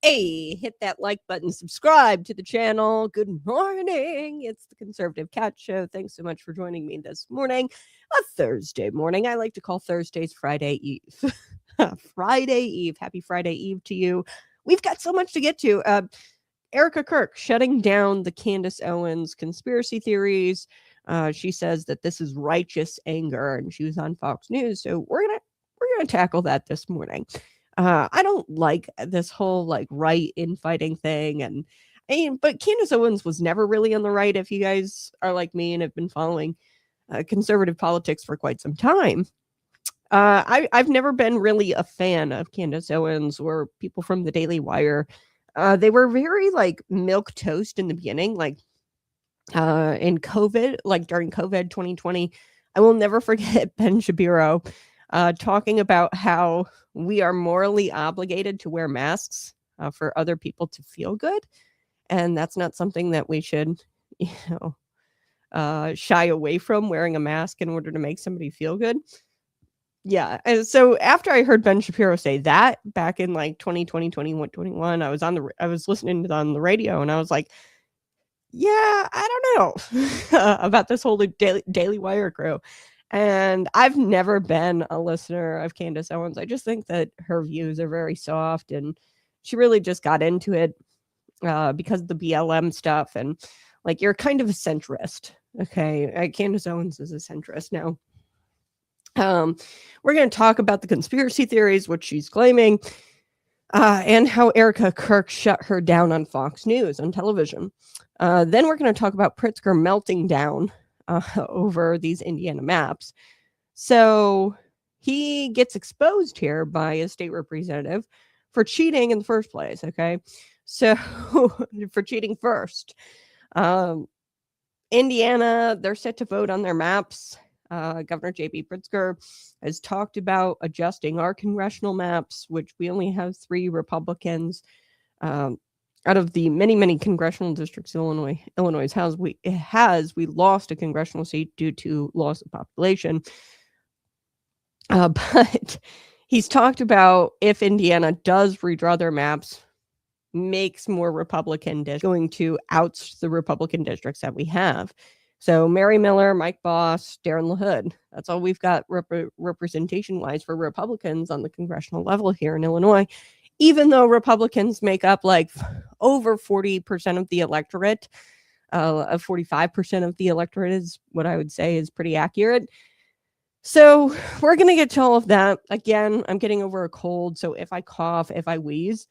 Hey, hit that like button, subscribe to the channel. Good morning. It's the Conservative Cat Show. Thanks so much for joining me this morning, a Thursday morning. I like to call Thursdays Friday Eve. Friday Eve. Happy Friday Eve to you. We've got so much to get to. Erika Kirk shutting down the Candace Owens conspiracy theories. She says that this is righteous anger, and she was on Fox News. So we're gonna tackle that this morning. I don't like this whole like right infighting thing, but Candace Owens was never really on the right. If you guys are like me and have been following conservative politics for quite some time, I've never been really a fan of Candace Owens or people from the Daily Wire. They were very like milk toast in the beginning, like in COVID, like during COVID 2020. I will never forget Ben Shapiro talking about how we are morally obligated to wear masks for other people to feel good. And that's not something that we should, shy away from, wearing a mask in order to make somebody feel good. Yeah. And so after I heard Ben Shapiro say that back in like 2020, 21, I was listening to it on the radio, and I was like, yeah, I don't know about this whole Daily Wire crew. And I've never been a listener of Candace Owens. I just think that her views are very soft, and she really just got into it because of the BLM stuff. And like, you're kind of a centrist. Okay. Candace Owens is a centrist now. We're going to talk about the conspiracy theories, which she's claiming, and how Erika Kirk shut her down on Fox News on television. Then we're going to talk about Pritzker melting down over these Indiana maps. So he gets exposed here by a state representative for cheating in the first place. Okay. So for cheating first, Indiana, they're set to vote on their maps. Governor J.B. Pritzker has talked about adjusting our congressional maps, which we only have 3 Republicans. Out of the many congressional districts Illinois has, we lost a congressional seat due to loss of population. But he's talked about if Indiana does redraw their maps, makes more Republican districts, going to oust the Republican districts that we have. So Mary Miller, Mike Boss, Darren LaHood. That's all we've got representation-wise for Republicans on the congressional level here in Illinois. Even though Republicans make up like over 40% of the electorate, 45% of the electorate is what I would say is pretty accurate. So we're going to get to all of that. Again, I'm getting over a cold, so if I cough, if I wheeze,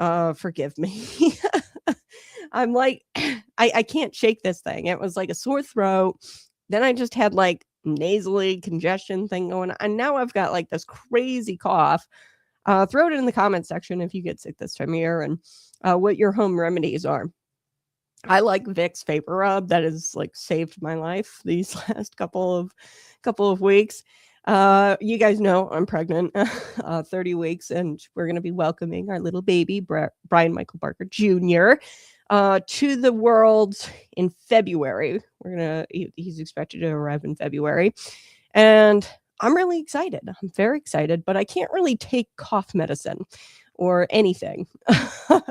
forgive me. I'm like, I can't shake this thing. It was like a sore throat. Then I just had like nasally congestion thing going on. And now I've got like this crazy cough. Throw it in the comment section if you get sick this time of year and what your home remedies are. I like Vicks Vapor Rub. That has like saved my life these last couple of weeks. You guys know I'm pregnant, 30 weeks, and we're going to be welcoming our little baby, Brian Michael Barker Jr., to the world in February. He's expected to arrive in February. And I'm really excited. I'm very excited, but I can't really take cough medicine or anything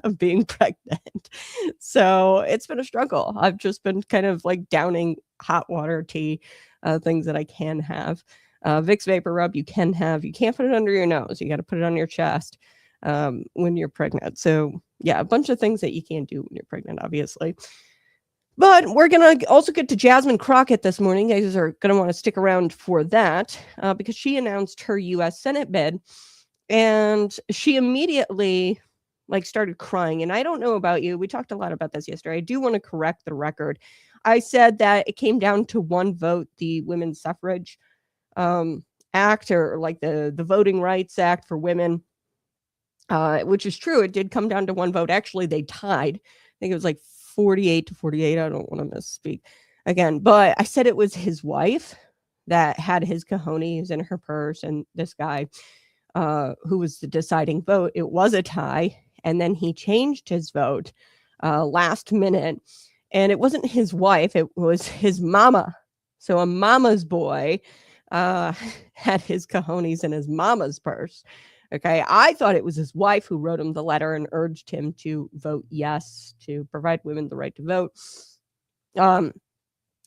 of being pregnant. So it's been a struggle. I've just been kind of like downing hot water, tea, things that I can have. Vicks Vapor Rub you can have. You can't put it under your nose. You got to put it on your chest when you're pregnant. So yeah, a bunch of things that you can't do when you're pregnant, obviously. But we're going to also get to Jasmine Crockett this morning. You guys are going to want to stick around for that because she announced her U.S. Senate bid, and she immediately started crying. And I don't know about you. We talked a lot about this yesterday. I do want to correct the record. I said that it came down to one vote, the Women's Suffrage Act, or like the Voting Rights Act for women, which is true. It did come down to one vote. Actually, they tied. I think it was like 48-48. I don't want to misspeak again, but I said it was his wife that had his cojones in her purse, and this guy who was the deciding vote. It was a tie, and then he changed his vote last minute, and it wasn't his wife. It was his mama. So a mama's boy had his cojones in his mama's purse. Okay. I thought it was his wife who wrote him the letter and urged him to vote yes to provide women the right to vote.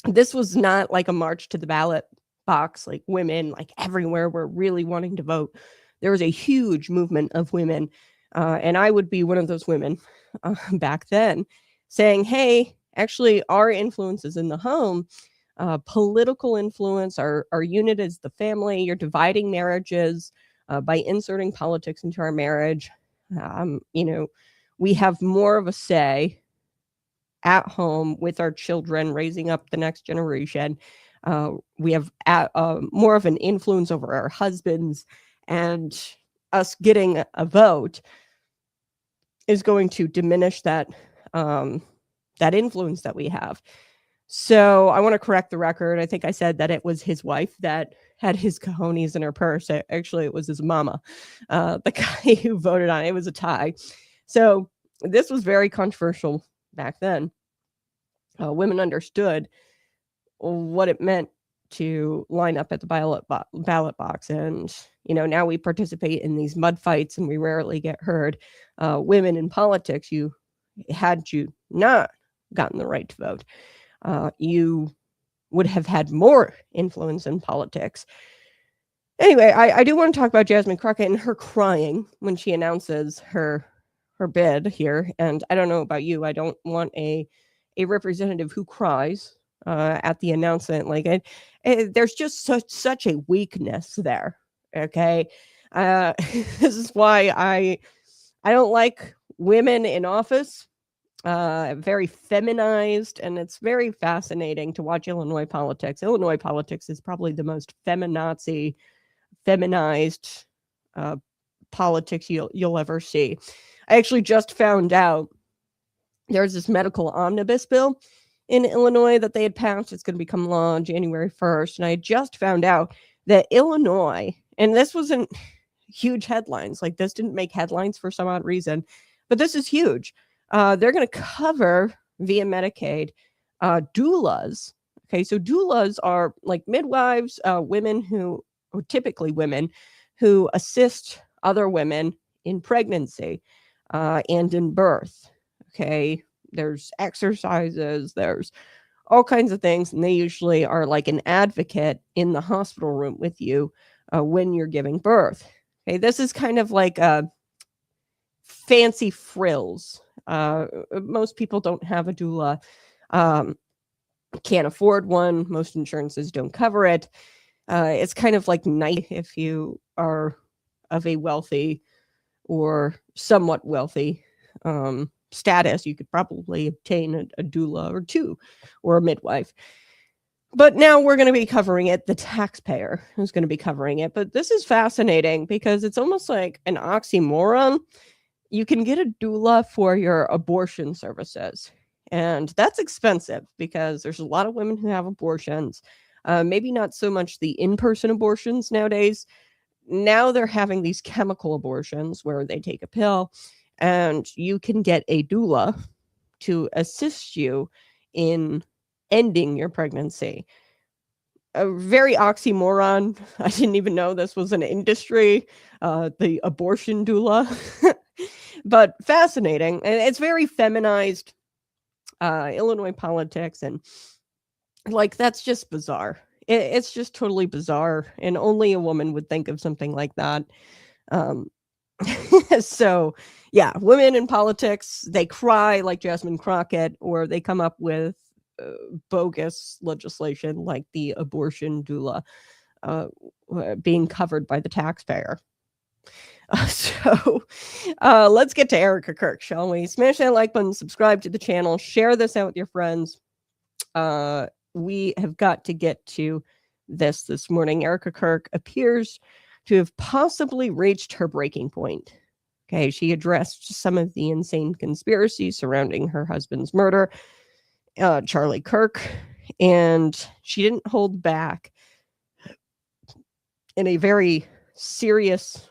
This was not like a march to the ballot box, like women, like everywhere were really wanting to vote. There was a huge movement of women, and I would be one of those women back then, saying, hey, actually, our influence is in the home. Political influence, our unit is the family. You're dividing marriages by inserting politics into our marriage. We have more of a say at home with our children, raising up the next generation. We have more of an influence over our husbands, and us getting a vote is going to diminish that influence that we have. So I want to correct the record. I think I said that it was his wife that had his cojones in her purse. Actually, it was his mama, the guy who voted on it. It was a tie. So this was very controversial back then. Women understood what it meant to line up at the ballot box. And, now we participate in these mud fights and we rarely get heard. Women in politics, had you not gotten the right to vote, you would have had more influence in politics. Anyway, I do want to talk about Jasmine Crockett and her crying when she announces her bid here. And I don't know about you. I don't want a representative who cries at the announcement. Like there's just such a weakness there. Okay. This is why I don't like women in office. Very feminized, and it's very fascinating to watch Illinois politics. Illinois politics is probably the most feminized politics you'll ever see. I actually just found out there's this medical omnibus bill in Illinois that they had passed. It's going to become law on January 1st. And I just found out that Illinois, and this wasn't huge headlines, like this didn't make headlines for some odd reason, but this is huge. They're going to cover via Medicaid doulas. Okay, so doulas are like midwives, women who typically women who assist other women in pregnancy and in birth. Okay, there's exercises, there's all kinds of things, and they usually are like an advocate in the hospital room with you when you're giving birth. Okay, this is kind of like fancy frills. Most people don't have a doula, can't afford one. Most insurances don't cover it. It's kind of like nice if you are of a wealthy or somewhat wealthy status. You could probably obtain a doula or two or a midwife. But now we're going to be covering it. The taxpayer is going to be covering it. But this is fascinating because it's almost like an oxymoron. You can get a doula for your abortion services. And that's expensive because there's a lot of women who have abortions. Maybe not so much the in-person abortions nowadays. Now they're having these chemical abortions where they take a pill, and you can get a doula to assist you in ending your pregnancy. A very oxymoron. I didn't even know this was an industry, the abortion doula. But fascinating. And it's very feminized Illinois politics. And like, that's just bizarre. It's just totally bizarre. And only a woman would think of something like that. So, yeah, women in politics, they cry like Jasmine Crockett, or they come up with bogus legislation like the abortion doula being covered by the taxpayer. So let's get to Erika Kirk, shall we? Smash that like button, subscribe to the channel, share this out with your friends. We have got to get to this morning. Erika Kirk appears to have possibly reached her breaking point. Okay, she addressed some of the insane conspiracies surrounding her husband's murder, Charlie Kirk, and she didn't hold back in a very serious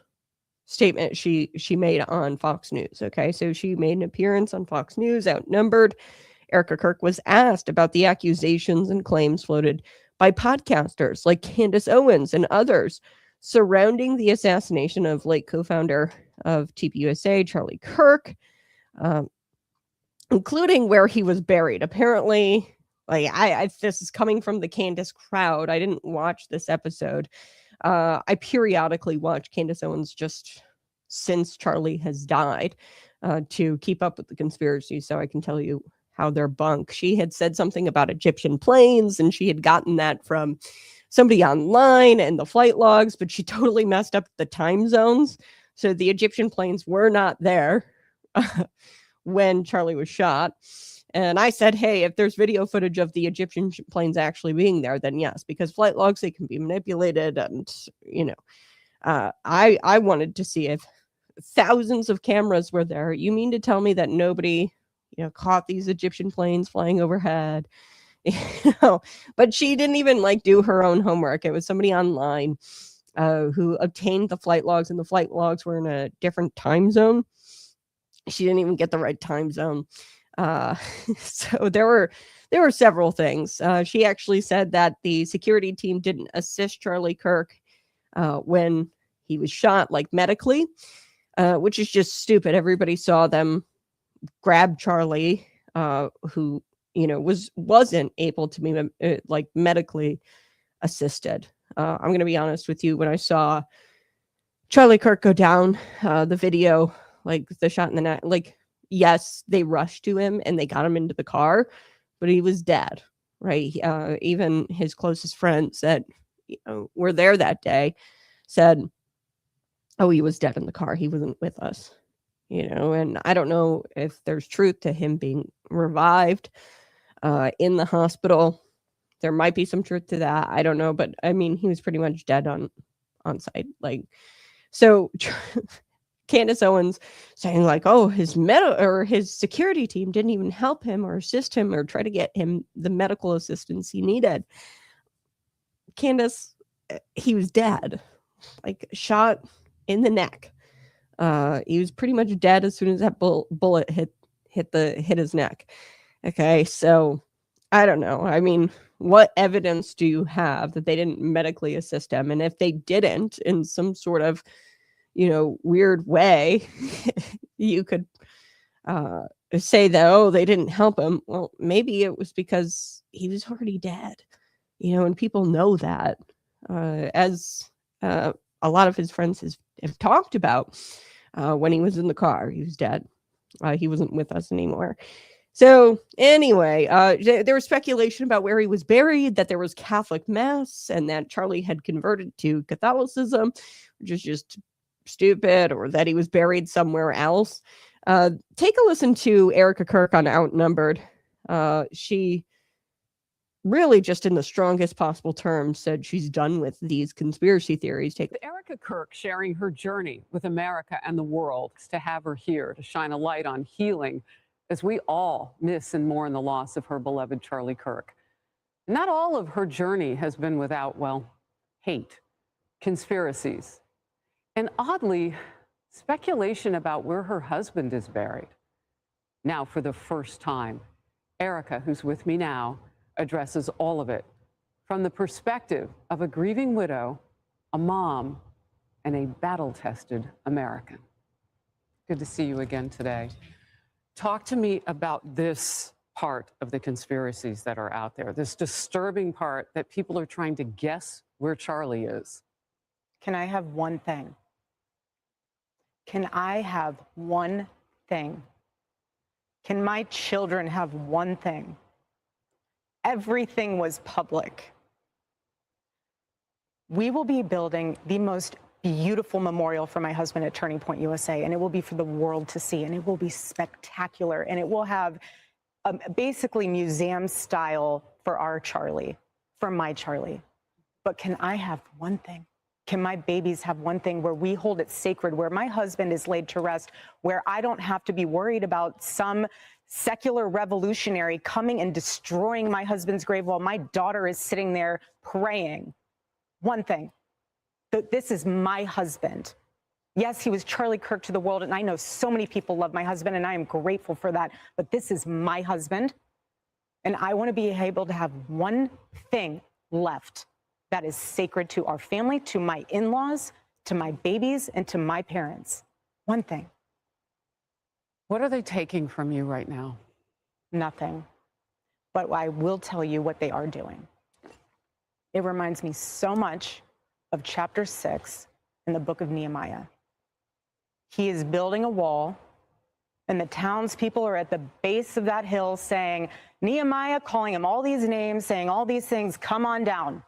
statement she made on Fox News. Okay, so she made an appearance on Fox News, outnumbered. Erika Kirk was asked about the accusations and claims floated by podcasters like Candace Owens and others surrounding the assassination of late co-founder of TPUSA, Charlie Kirk, including where he was buried. Apparently, like this is coming from the Candace crowd. I didn't watch this episode. I periodically watch Candace Owens just since Charlie has died to keep up with the conspiracy, so I can tell you how they're bunk. She had said something about Egyptian planes, and she had gotten that from somebody online and the flight logs, but she totally messed up the time zones. So the Egyptian planes were not there when Charlie was shot. And I said, hey, if there's video footage of the Egyptian planes actually being there, then yes, because flight logs, they can be manipulated. And, I wanted to see if thousands of cameras were there. You mean to tell me that nobody, caught these Egyptian planes flying overhead? But she didn't even do her own homework. It was somebody online who obtained the flight logs, and the flight logs were in a different time zone. She didn't even get the right time zone. So there were several things. She actually said that the security team didn't assist Charlie Kirk when he was shot, medically, which is just stupid. Everybody saw them grab Charlie, who wasn't able to be medically assisted. I'm going to be honest with you. When I saw Charlie Kirk go down, the video, the shot in the neck, yes, they rushed to him and they got him into the car, but he was dead, right? Even his closest friends that were there that day said, oh, he was dead in the car. He wasn't with us, and I don't know if there's truth to him being revived in the hospital. There might be some truth to that. I don't know, but I mean, he was pretty much dead on site. So Candace Owens saying oh, his security team didn't even help him or assist him or try to get him the medical assistance he needed. Candace, he was dead, shot in the neck. He was pretty much dead as soon as that bullet hit his neck. Okay, so I don't know. I mean, what evidence do you have that they didn't medically assist him? And if they didn't, in some sort of weird way, you could say that, oh, they didn't help him. Well, maybe it was because he was already dead, and people know that, as a lot of his friends have talked about. When he was in the car, he was dead. He wasn't with us anymore. So anyway, there was speculation about where he was buried, that there was Catholic mass, and that Charlie had converted to Catholicism, which is just stupid, or that he was buried somewhere else. Take a listen to Erika Kirk on Outnumbered. She really, just in the strongest possible terms, said she's done with these conspiracy theories. Erika Kirk sharing her journey with America and the world. To have her here to shine a light on healing as we all miss and mourn the loss of her beloved Charlie Kirk. Not all of her journey has been without, hate, conspiracies, and oddly, speculation about where her husband is buried. Now, for the first time, Erika, who's with me now, addresses all of it from the perspective of a grieving widow, a mom, and a battle-tested American. Good to see you again today. Talk to me about this part of the conspiracies that are out there, this disturbing part that people are trying to guess where Charlie is. Can I have one thing? Can I have one thing? Can my children have one thing? Everything was public. We will be building the most beautiful memorial for my husband at Turning Point USA, and it will be for the world to see, and it will be spectacular, and it will have basically museum style for our Charlie, for my Charlie. But can I have one thing? Can my babies have one thing where we hold it sacred, where my husband is laid to rest, where I don't have to be worried about some secular revolutionary coming and destroying my husband's grave while my daughter is sitting there praying? One thing. This is my husband. Yes, he was Charlie Kirk to the world, and I know so many people love my husband, and I am grateful for that, but this is my husband, and I want to be able to have one thing left that is sacred to our family, to my in-laws, to my babies, and to my parents. One thing. What are they taking from you right now? Nothing. But I will tell you what they are doing. It reminds me so much of chapter 6 in the book of Nehemiah. He is building a wall, and the townspeople are at the base of that hill saying, Nehemiah, calling him all these names, saying all these things, come on down.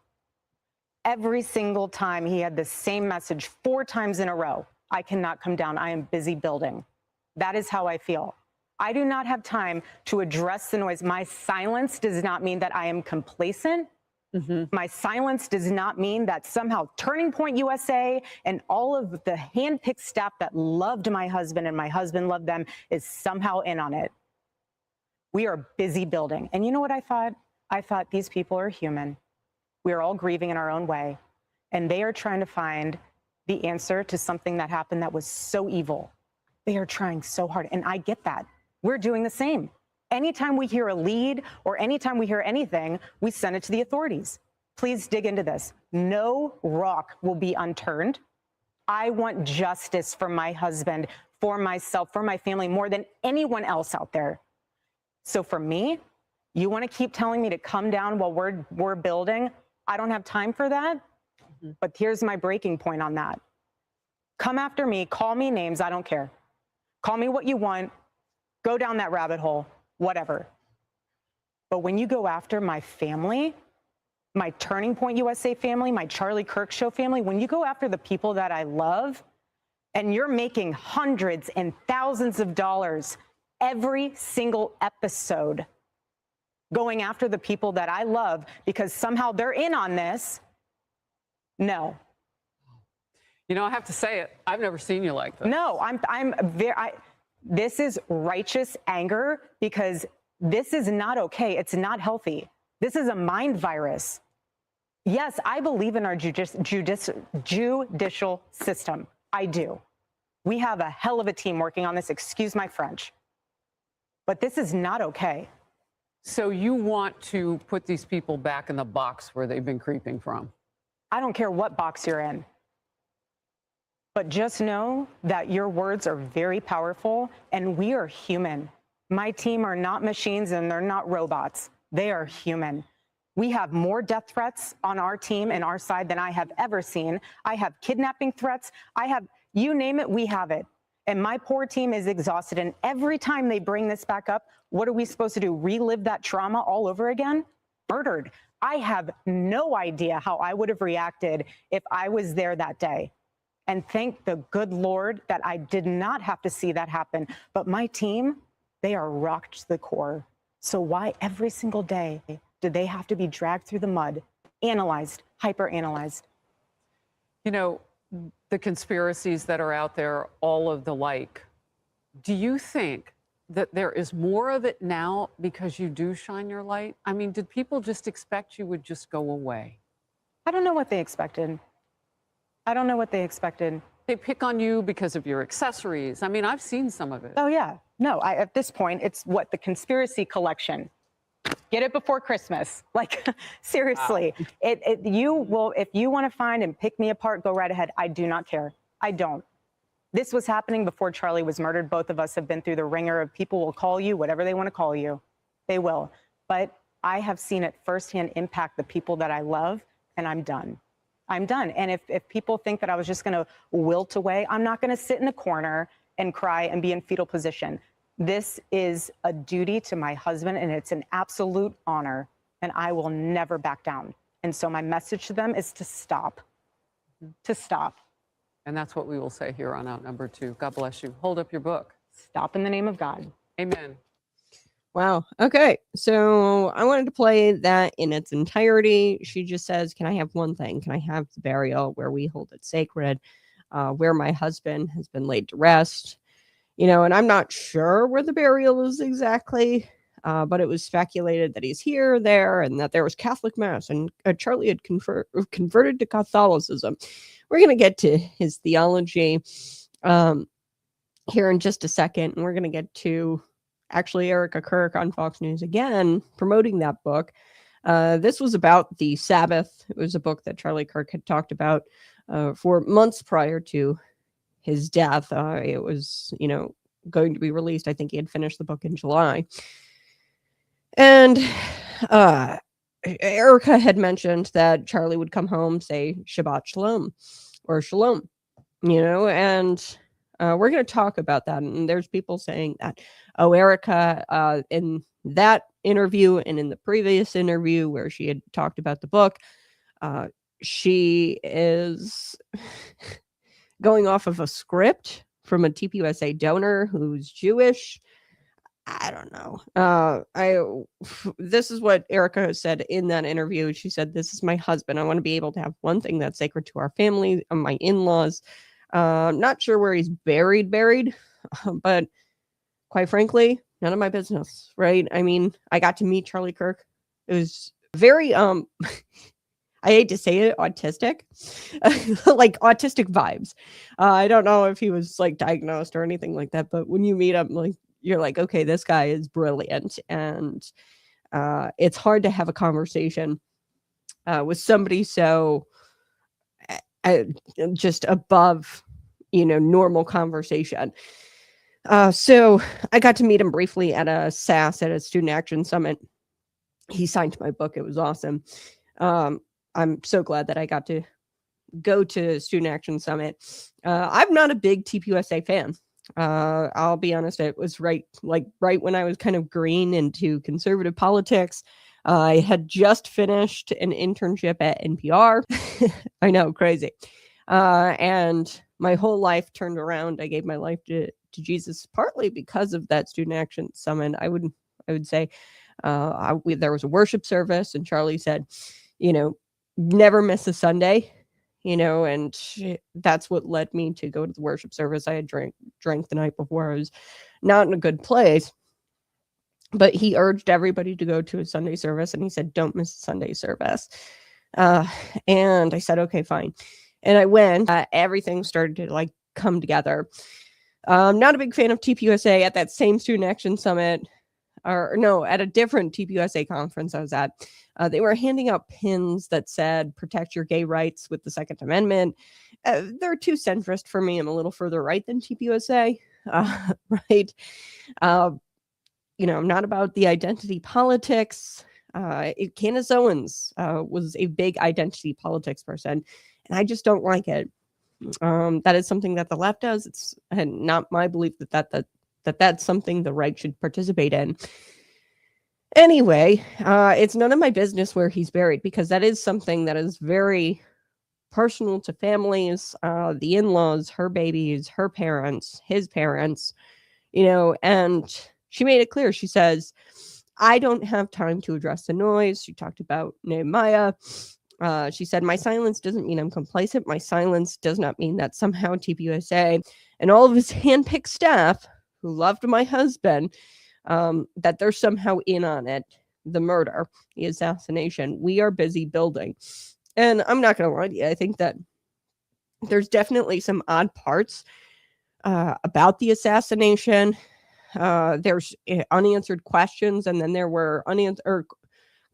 Every single time he had the same message 4 times in a row. I cannot come down. I am busy building. That is how I feel. I do not have time to address the noise. My silence does not mean that I am complacent. My silence does not mean that somehow Turning Point USA and all of the handpicked staff that loved my husband and my husband loved them is somehow in on it. We are busy building. And you know what I thought? I thought these people are human. We are all grieving in our own way. And they are trying to find the answer to something that happened that was so evil. They are trying so hard. And I get that. We're doing the same. Anytime we hear a lead or anytime we hear anything, we send it to the authorities. Please dig into this. No rock will be unturned. I want justice for my husband, for myself, for my family, more than anyone else out there. So for me, you want to keep telling me to come down while we're building? I don't have time for that. But here's my breaking point on that. Come after me, call me names, I don't care. Call me what you want, go down that rabbit hole, whatever. But when you go after my family, my Turning Point USA family, my Charlie Kirk Show family, when you go after the people that I love, and you're making hundreds and thousands of dollars every single episode, going after the people that I love because somehow they're in on this, no. You know, I have to say it. I've never seen you like this. No, this is righteous anger because this is not okay. It's not healthy. This is a mind virus. Yes, I believe in our judicial system. I do. We have a hell of a team working on this. Excuse my French. But this is not okay. So you want to put these people back in the box where they've been creeping from? I don't care what box you're in. But just know that your words are very powerful and we are human. My team are not machines and they're not robots. They are human. We have more death threats on our team and our side than I have ever seen. I have kidnapping threats. I have, you name it, we have it. And my poor team is exhausted. And every time they bring this back up, what are we supposed to do? Relive that trauma all over again? Murdered. I have no idea how I would have reacted if I was there that day. And thank the good Lord that I did not have to see that happen. But my team, they are rocked to the core. So why every single day do they have to be dragged through the mud, analyzed, hyper-analyzed? You know, the conspiracies that are out there, all of the like, do you think that there is more of it now because you do shine your light? I mean, did people just expect you would just go away? I don't know what they expected. I don't know what they expected. They pick on you because of your accessories. I mean, I've seen some of it. Oh, yeah. No, at this point, it's what? The conspiracy collection. Get it before Christmas. Like, seriously. Wow. You will, if you want to find and pick me apart, go right ahead. I do not care. I don't. This was happening before Charlie was murdered. Both of us have been through the ringer of people will call you whatever they want to call you. They will. But I have seen it firsthand impact the people that I love, and I'm done. I'm done. And if people think that I was just going to wilt away, I'm not going to sit in a corner and cry and be in fetal position. This is a duty to my husband, and it's an absolute honor, and I will never back down. And so my message to them is to stop, to stop. And that's what we will say here on Outnumbered 2. God bless you. Hold up your book. Stop in the name of God. Amen. Wow. Okay. So I wanted to play that in its entirety. She just says, can I have one thing? Can I have the burial where we hold it sacred, where my husband has been laid to rest? You know, and I'm not sure where the burial is exactly, but it was speculated that he's here, there, and that there was Catholic Mass, and Charlie had converted to Catholicism. We're going to get to his theology here in just a second, and we're going to get to actually Erika Kirk on Fox News again, promoting that book. This was about the Sabbath. It was a book that Charlie Kirk had talked about for months prior to his death. It was, going to be released. I think he had finished the book in July. And Erika had mentioned that Charlie would come home, say Shabbat Shalom or Shalom, and we're going to talk about that. And there's people saying that, oh, Erika, in that interview and in the previous interview where she had talked about the book, she is going off of a script from a TPUSA donor who's Jewish. I don't know. This is what Erika said in that interview. She said, "This is my husband. I want to be able to have one thing that's sacred to our family, my in-laws. Not sure where he's buried, but quite frankly, none of my business, right? I mean, I got to meet Charlie Kirk. It was very, I hate to say it, autistic, like autistic vibes. I don't know if he was like diagnosed or anything like that, but when you meet him, like, you're like, okay, this guy is brilliant. And it's hard to have a conversation with somebody so just above, normal conversation. So I got to meet him briefly at a SAS, at a Student Action Summit. He signed my book. It was awesome. I'm so glad that I got to go to Student Action Summit. I'm not a big TPUSA fan. I'll be honest, it was right when I was kind of green into conservative politics. I had just finished an internship at NPR. I know, crazy. And my whole life turned around. I gave my life to Jesus partly because of that Student Action Summit. I would say there was a worship service, and Charlie said, never miss a Sunday. And that's what led me to go to the worship service. I had drank the night before. I was not in a good place, but he urged everybody to go to a Sunday service, and he said, don't miss a Sunday service. And I said, okay, fine. And I went. Everything started to come together. Not a big fan of TPUSA. At that same Student Action Summit, at a different TPUSA conference I was at, they were handing out pins that said protect your gay rights with the Second Amendment. They're too centrist for me. I'm a little further right than TPUSA, right? I'm not about the identity politics. Candace Owens was a big identity politics person, and I just don't like it. That is something that the left does. It's not my belief that's something the right should participate in. Anyway, it's none of my business where he's buried, because that is something that is very personal to families, the in-laws, her babies, her parents, his parents, and she made it clear. She says, I don't have time to address the noise. She talked about Nehemiah. She said, my silence doesn't mean I'm complacent. My silence does not mean that somehow TPUSA and all of his handpicked staff who loved my husband, that they're somehow in on it, the murder, the assassination. We are busy building. And I'm not going to lie to you. I think that there's definitely some odd parts about the assassination. There's unanswered questions, and then there were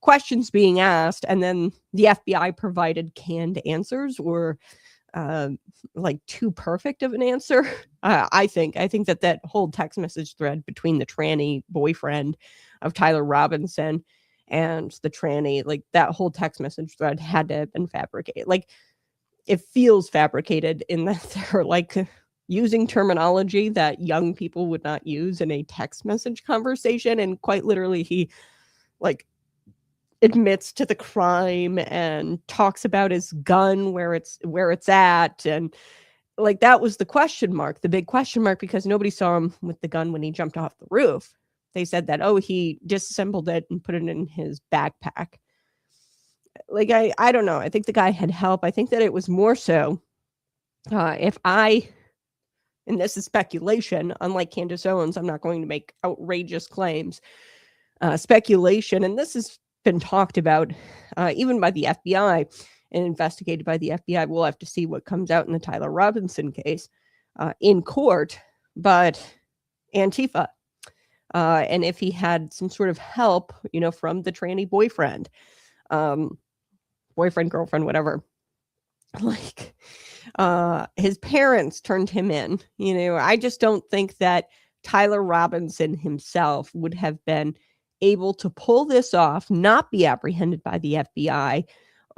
questions being asked, and then the FBI provided canned answers, or too perfect of an answer. I think that whole text message thread between the tranny boyfriend of Tyler Robinson and the tranny, that whole text message thread had to have been fabricated. It feels fabricated in that they're using terminology that young people would not use in a text message conversation, and quite literally he admits to the crime and talks about his gun, where it's at, and that was the question mark, the big question mark, because nobody saw him with the gun when he jumped off the roof. They said that, he disassembled it and put it in his backpack. I don't know. I think the guy had help. I think that it was more so, and this is speculation, unlike Candace Owens, I'm not going to make outrageous claims. Speculation, and this has been talked about even by the FBI and investigated by the FBI. We'll have to see what comes out in the Tyler Robinson case in court, but Antifa, and if he had some sort of help, from the tranny boyfriend. boyfriend, girlfriend, whatever. Like, his parents turned him in. I just don't think that Tyler Robinson himself would have been able to pull this off, not be apprehended by the FBI,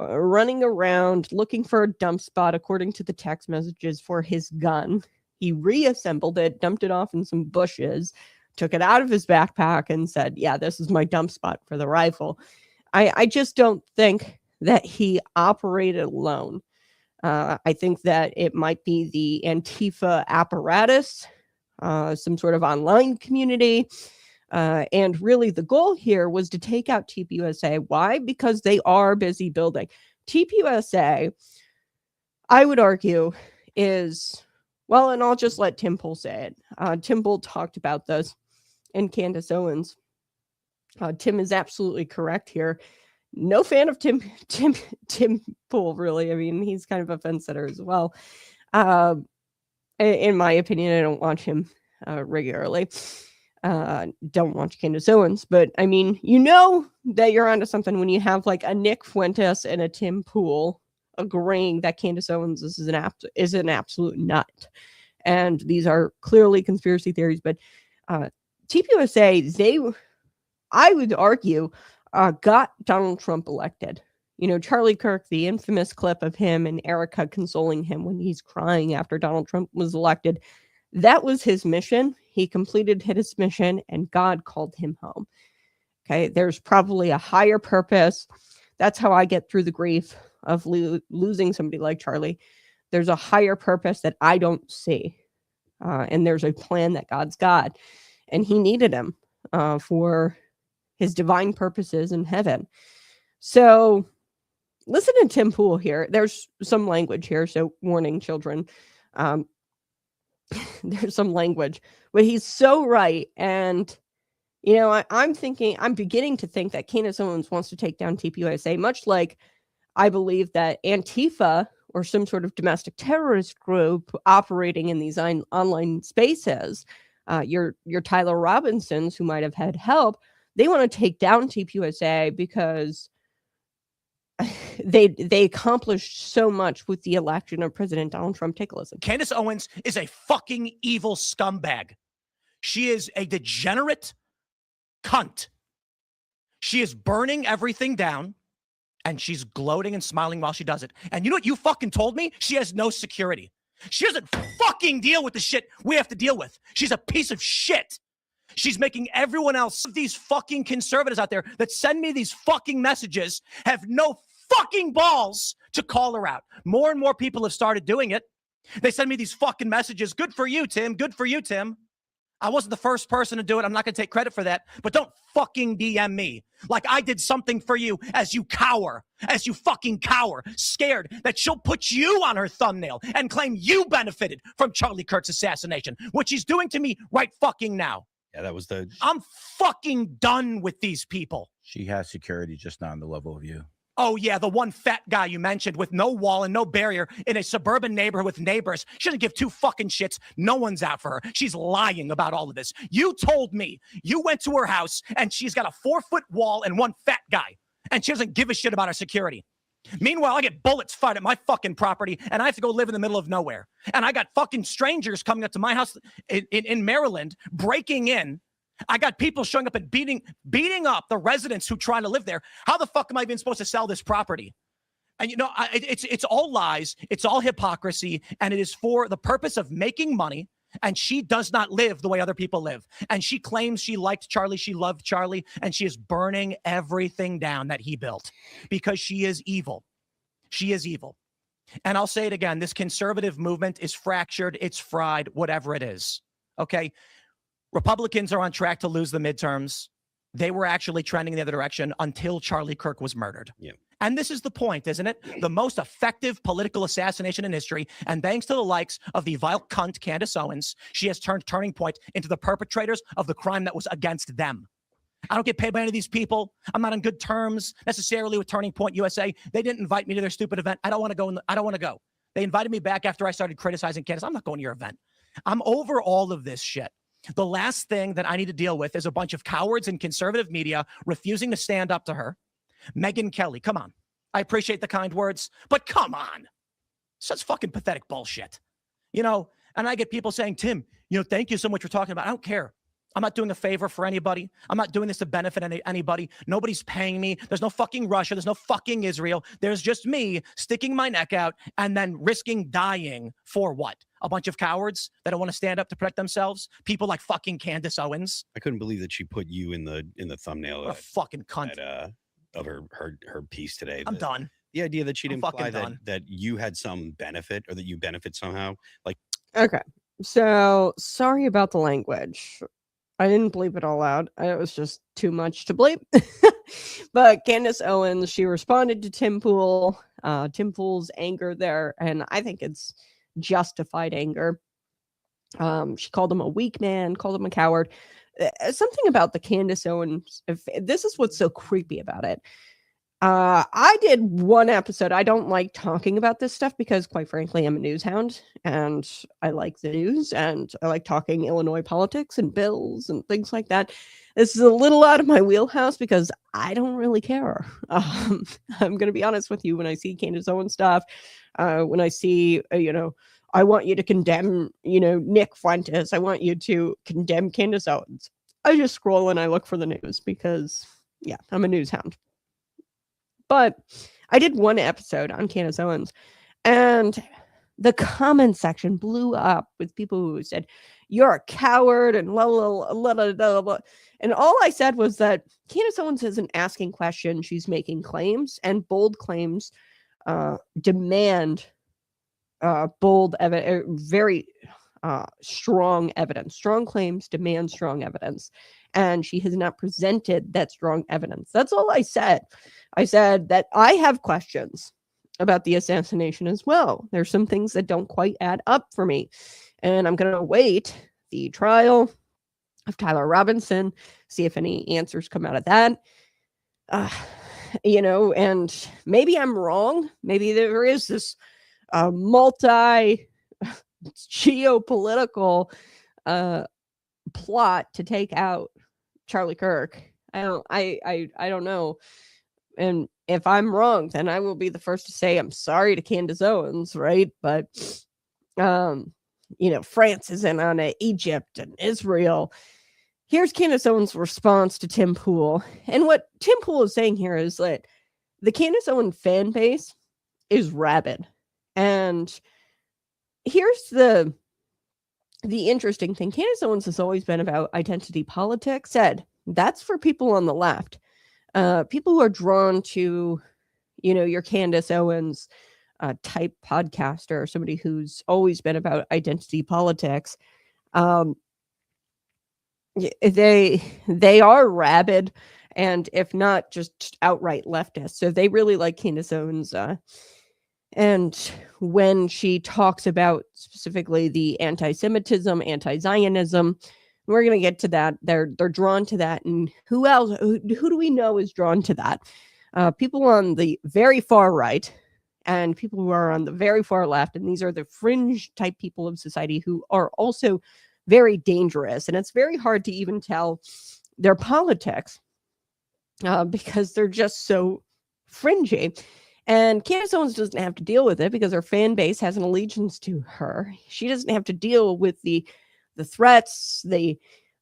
running around looking for a dump spot, according to the text messages, for his gun. He reassembled it, dumped it off in some bushes, took it out of his backpack and said, yeah, this is my dump spot for the rifle. I just don't think that he operated alone. I think that it might be the Antifa apparatus, some sort of online community. And really the goal here was to take out TPUSA. Why? Because they are busy building. TPUSA, I would argue, is, well, and I'll just let Tim Pool say it. Tim Pool talked about this in Candace Owens. Tim is absolutely correct here. No fan of Tim Pool, really. I mean, he's kind of a fence sitter as well. In my opinion, I don't watch him regularly. Don't watch Candace Owens, but I mean, that you're onto something when you have like a Nick Fuentes and a Tim Pool agreeing that Candace Owens is an absolute nut. And these are clearly conspiracy theories, but TPUSA, I would argue, got Donald Trump elected. Charlie Kirk, the infamous clip of him and Erika consoling him when he's crying after Donald Trump was elected. That was his mission. He completed his mission and God called him home. Okay. There's probably a higher purpose. That's how I get through the grief of losing somebody like Charlie. There's a higher purpose that I don't see. And there's a plan that God's got. And he needed him for his divine purposes in heaven. So listen to Tim Pool here. There's some language here. So warning, children. There's some language, but he's so right. And, I'm beginning to think that Candace Owens wants to take down TPUSA, much like I believe that Antifa or some sort of domestic terrorist group operating in these online spaces, your Tyler Robinsons who might have had help, they want to take down TPUSA because they accomplished so much with the election of President Donald Trump. Take a listen. Candace Owens is a fucking evil scumbag. She is a degenerate cunt. She is burning everything down and she's gloating and smiling while she does it. And you know what you fucking told me? She has no security. She doesn't fucking deal with the shit we have to deal with. She's a piece of shit. She's making everyone else, these fucking conservatives out there that send me these fucking messages, have no fucking balls to call her out. More and more people have started doing it. They send me these fucking messages. Good for you, Tim. Good for you, Tim. I wasn't the first person to do it. I'm not going to take credit for that. But don't fucking DM me like I did something for you as you fucking cower, scared that she'll put you on her thumbnail and claim you benefited from Charlie Kirk's assassination, which she's doing to me right fucking now. Yeah, I'm fucking done with these people. She has security, just not on the level of you. Oh, yeah, the one fat guy you mentioned with no wall and no barrier in a suburban neighborhood with neighbors. She doesn't give two fucking shits. No one's out for her. She's lying about all of this. You told me you went to her house and she's got a 4-foot wall and one fat guy, and she doesn't give a shit about her security. Meanwhile, I get bullets fired at my fucking property and I have to go live in the middle of nowhere. And I got fucking strangers coming up to my house in Maryland, breaking in. I got people showing up and beating up the residents who trying to live there. How the fuck am I even supposed to sell this property? And it's all lies. It's all hypocrisy. And it is for the purpose of making money. And she does not live the way other people live. And she claims she liked Charlie. She loved Charlie. And she is burning everything down that he built because she is evil. She is evil. And I'll say it again. This conservative movement is fractured. It's fried, whatever it is. Okay. Republicans are on track to lose the midterms. They were actually trending in the other direction until Charlie Kirk was murdered. Yeah. And this is the point, isn't it? The most effective political assassination in history. And thanks to the likes of the vile cunt Candace Owens, she has turned Turning Point into the perpetrators of the crime that was against them. I don't get paid by any of these people. I'm not on good terms necessarily with Turning Point USA. They didn't invite me to their stupid event. I don't want to go. I don't want to go. They invited me back after I started criticizing Candace. I'm not going to your event. I'm over all of this shit. The last thing that I need to deal with is a bunch of cowards in conservative media refusing to stand up to her, Megyn Kelly, come on. I appreciate the kind words, but come on. Such fucking pathetic bullshit. You know, and I get people saying, Tim, you know, thank you so much for talking about it. I don't care. I'm not doing a favor for anybody. I'm not doing this to benefit anybody. Nobody's paying me. There's no fucking Russia. There's no fucking Israel. There's just me sticking my neck out and then risking dying for what? A bunch of cowards that don't want to stand up to protect themselves? People like fucking Candace Owens? I couldn't believe that she put you in the thumbnail What a fucking cunt. of her piece today. I'm done. The idea that she'd I'm imply fucking that you had some benefit or that you benefit somehow. Like, Okay. So sorry about the language. I didn't bleep it all out. It was just too much to bleep. But Candace Owens, she responded to Tim Pool, Tim Pool's anger there, and I think it's justified anger. She called him a weak man, called him a coward. Something about the Candace Owens, this is what's so creepy about it. I did one episode. I don't like talking about this stuff because, quite frankly, I'm a news hound and I like the news and I like talking Illinois politics and bills and things like that. This is a little out of my wheelhouse because I don't really care. I'm going to be honest with you. When I see Candace Owens stuff, when I see, I want you to condemn, Nick Fuentes. I want you to condemn Candace Owens. I just scroll and I look for the news because, yeah, I'm a news hound. But I did one episode on Candace Owens, and the comment section blew up with people who said, "You're a coward," and blah, blah, blah, blah, blah, blah. And all I said was that Candace Owens isn't asking questions. She's making claims, and bold claims demand bold evidence, very strong evidence. Strong claims demand strong evidence. And she has not presented that strong evidence. That's all I said. I said that I have questions about the assassination as well. There's some things that don't quite add up for me. And I'm going to await the trial of Tyler Robinson, see if any answers come out of that. And maybe I'm wrong. Maybe there is this multi geopolitical plot to take out Charlie Kirk. I don't know. And if I'm wrong, then I will be the first to say I'm sorry to Candace Owens, right? But France is in on it, Egypt and Israel. Here's Candace Owens' response to Tim Pool. And what Tim Pool is saying here is that the Candace Owens fan base is rabid. And here's the interesting thing. Candace Owens has always been about identity politics. Said that's for people on the left. People who are drawn to, your Candace Owens type podcaster, somebody who's always been about identity politics. They are rabid, and if not, just outright leftist. So they really like Candace Owens. And when she talks about specifically the anti-Semitism, anti-Zionism, we're going to get to that. They're drawn to that. And who else? Who do we know is drawn to that? People on the very far right and people who are on the very far left. And these are the fringe type people of society who are also very dangerous. And it's very hard to even tell their politics because they're just so fringy. And Candace Owens doesn't have to deal with it because her fan base has an allegiance to her. She doesn't have to deal with the threats,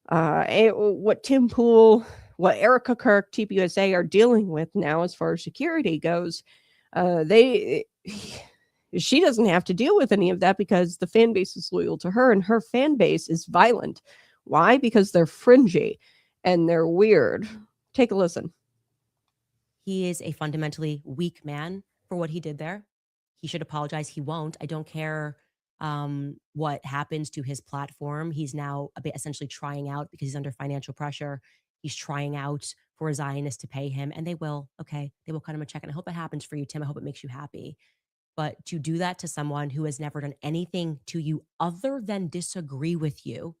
what Tim Pool, what Erika Kirk, TPUSA are dealing with now as far as security goes. She doesn't have to deal with any of that because the fan base is loyal to her, and her fan base is violent. Why? Because they're fringy and they're weird. Take a listen. He is a fundamentally weak man for what he did there. He should apologize. He won't. I don't care what happens to his platform. He's now essentially trying out because he's under financial pressure. He's trying out for a Zionist to pay him, and they will. Okay, they will cut him a check. And I hope that happens for you, Tim. I hope it makes you happy. But to do that to someone who has never done anything to you other than disagree with you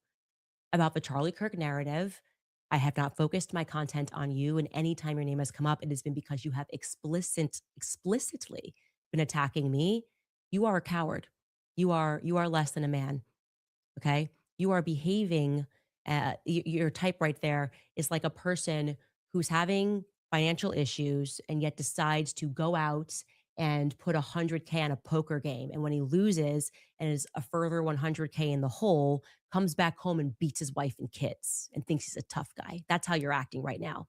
about the Charlie Kirk narrative, I have not focused my content on you, and anytime your name has come up, it has been because you have explicitly been attacking me. You are a coward. You are less than a man. Okay, you are behaving. Your type right there is like a person who's having financial issues and yet decides to go out and put 100K on a poker game. And when he loses and is a further 100K in the hole, comes back home and beats his wife and kids and thinks he's a tough guy. That's how you're acting right now.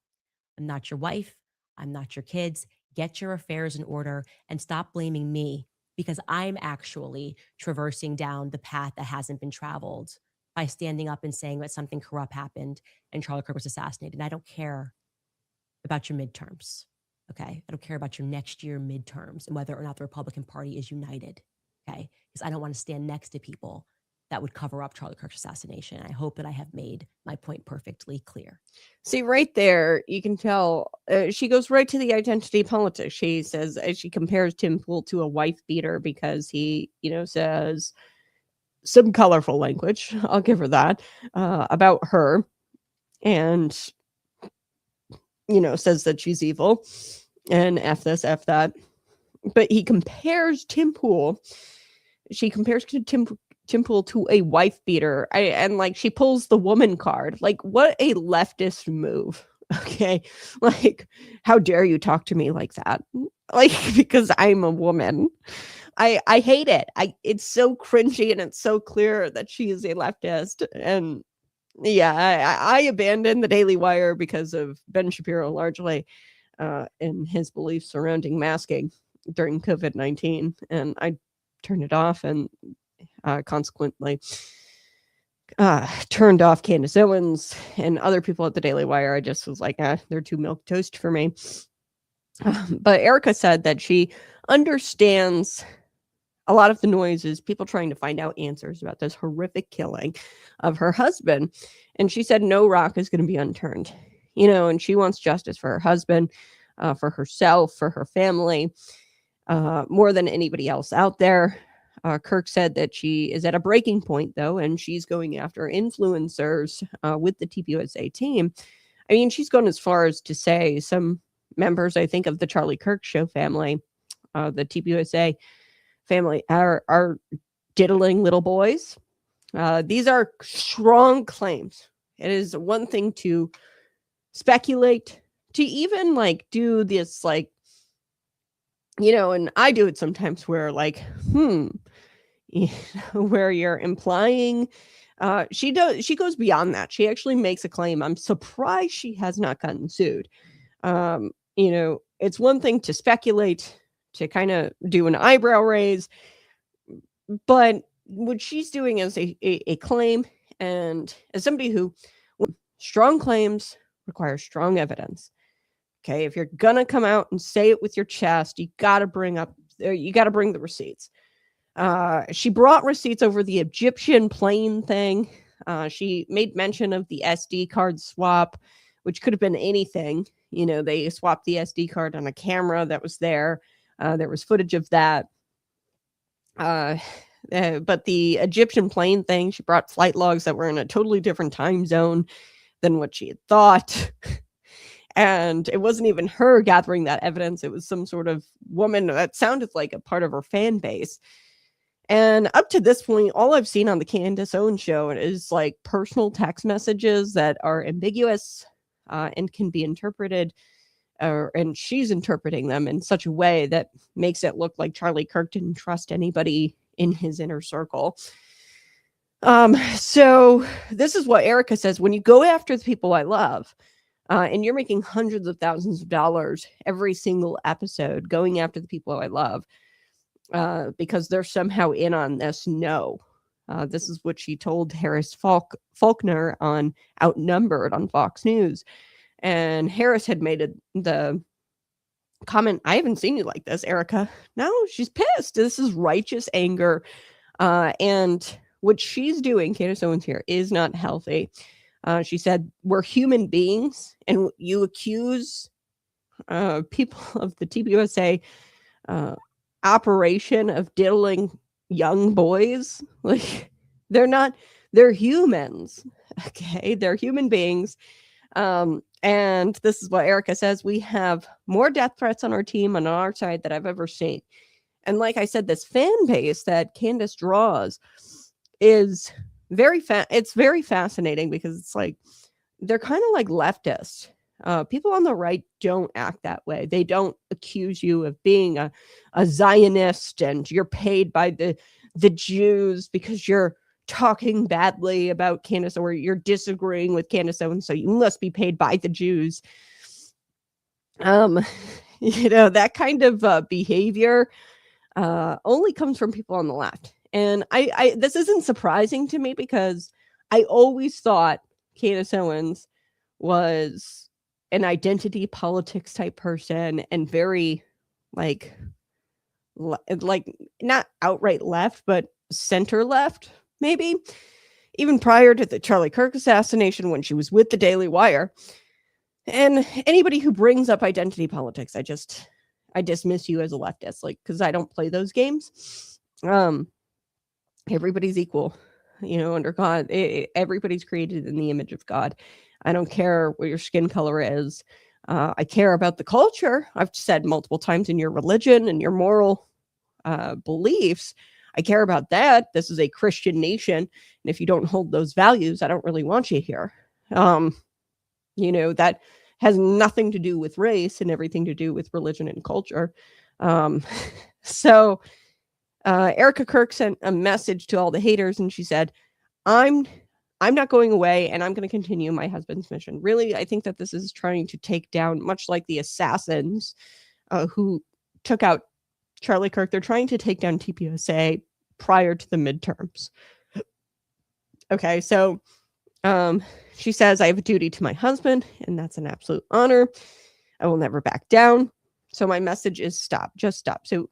I'm not your wife. I'm not your kids. Get your affairs in order and stop blaming me, because I'm actually traversing down the path that hasn't been traveled by standing up and saying that something corrupt happened and Charlie Kirk was assassinated. And I don't care about your midterms. Okay. I don't care about your next year midterms and whether or not the Republican Party is united. Okay. Because I don't want to stand next to people that would cover up Charlie Kirk's assassination. I hope that I have made my point perfectly clear. See, right there, you can tell she goes right to the identity politics. She says, she compares Tim Pool to a wife beater because he, says some colorful language. I'll give her that about her, and, says that she's evil and F this, F that. But he compares Tim Pool. She compares Tim Pool to a wife beater. And she pulls the woman card. Like, what a leftist move. Okay. Like, how dare you talk to me like that? Like, because I'm a woman. I hate it. It's so cringy, and it's so clear that she is a leftist. And yeah, I abandoned the Daily Wire because of Ben Shapiro largely, and his beliefs surrounding masking during COVID-19. And I turned it off, and consequently turned off Candace Owens and other people at the Daily Wire. I just was like, they're too milquetoast for me. But Erika said that she understands a lot of the noise is people trying to find out answers about this horrific killing of her husband. And she said no rock is going to be unturned, and she wants justice for her husband, for herself, for her family, more than anybody else out there. Kirk said that she is at a breaking point, though, and she's going after influencers with the TPUSA team. I mean, she's gone as far as to say some members, I think, of the Charlie Kirk show family, the TPUSA family, are diddling little boys. These are strong claims. It is one thing to speculate, to even do this, and I do it sometimes where where you're implying, she goes beyond that. She actually makes a claim. I'm surprised she has not gotten sued. It's one thing to speculate, to kind of do an eyebrow raise, but what she's doing is a claim, and as somebody who, strong claims require strong evidence. Okay, if you're gonna come out and say it with your chest, you gotta bring the receipts. She brought receipts over the Egyptian plane thing. She made mention of the SD card swap, which could have been anything. They swapped the SD card on a camera that was there. There was footage of that. But the Egyptian plane thing, she brought flight logs that were in a totally different time zone than what she had thought. And it wasn't even her gathering that evidence. It was some sort of woman that sounded like a part of her fan base. And up to this point, all I've seen on the Candace Owens show is personal text messages that are ambiguous and can be interpreted, and she's interpreting them in such a way that makes it look like Charlie Kirk didn't trust anybody in his inner circle. So this is what Erika says: when you go after the people I love, and you're making hundreds of thousands of dollars every single episode going after the people I love, because they're somehow in on this. No, this is what she told Harris Faulkner on Outnumbered on Fox News. And Harris had made the comment, I haven't seen you like this, Erika. No, she's pissed. This is righteous anger. And what she's doing, Candace Owens here, is not healthy. She said, we're human beings, and you accuse people of the TPUSA operation of diddling young boys. They're humans. Okay, they're human beings. And this is what Erika says: we have more death threats on our team on our side that I've ever seen. And like I said, this fan base that Candace draws is it's very fascinating, because it's they're kind of like leftists. People on the right don't act that way. They don't accuse you of being a Zionist and you're paid by the Jews because you're talking badly about Candace, or you're disagreeing with Candace Owens, so you must be paid by the Jews. That kind of behavior only comes from people on the left. And I this isn't surprising to me, because I always thought Candace Owens was an identity politics type person, and very like not outright left, but center left, maybe even prior to the Charlie Kirk assassination, when she was with the Daily Wire. And anybody who brings up identity politics, I dismiss you as a leftist, because I don't play those games. Everybody's equal, under God. Everybody's created in the image of God. I don't care what your skin color is. I care about the culture. I've said multiple times, in your religion and your moral beliefs. I care about that. This is a Christian nation. And if you don't hold those values, I don't really want you here. That has nothing to do with race and everything to do with religion and culture. So Erika Kirk sent a message to all the haters, and she said, I'm not going away, and I'm going to continue my husband's mission. Really, I think that this is trying to take down, much like the assassins who took out Charlie Kirk, they're trying to take down TPUSA prior to the midterms. Okay, so she says, I have a duty to my husband, and that's an absolute honor. I will never back down. So my message is stop, just stop. So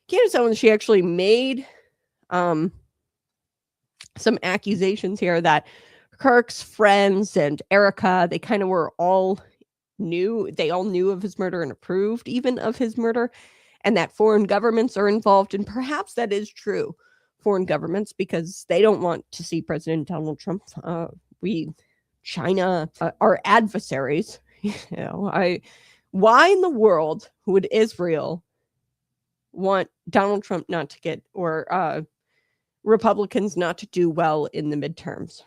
Candace Owens, she actually made some accusations here that Kirk's friends and Erika, they kind of were all knew of his murder and approved even of his murder, and that foreign governments are involved. And perhaps that is true, foreign governments, because they don't want to see President Donald Trump. China are adversaries. Why in the world would Israel want Donald Trump not to get, or Republicans not to do well in the midterms?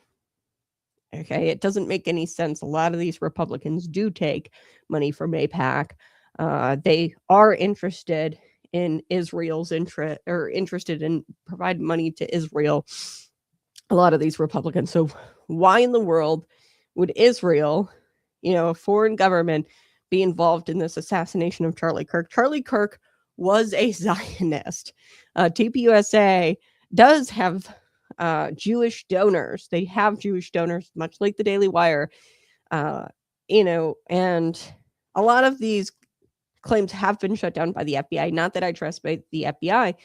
Okay, it doesn't make any sense. A lot of these Republicans do take money from AIPAC. They are interested in Israel's interest, or interested in providing money to Israel. A lot of these Republicans. So why in the world would Israel, a foreign government, be involved in this assassination of Charlie Kirk? Charlie Kirk was a Zionist. TPUSA does have Jewish donors. They have Jewish donors, much like the Daily Wire, and a lot of these claims have been shut down by the FBI. Not that I trust by the FBI.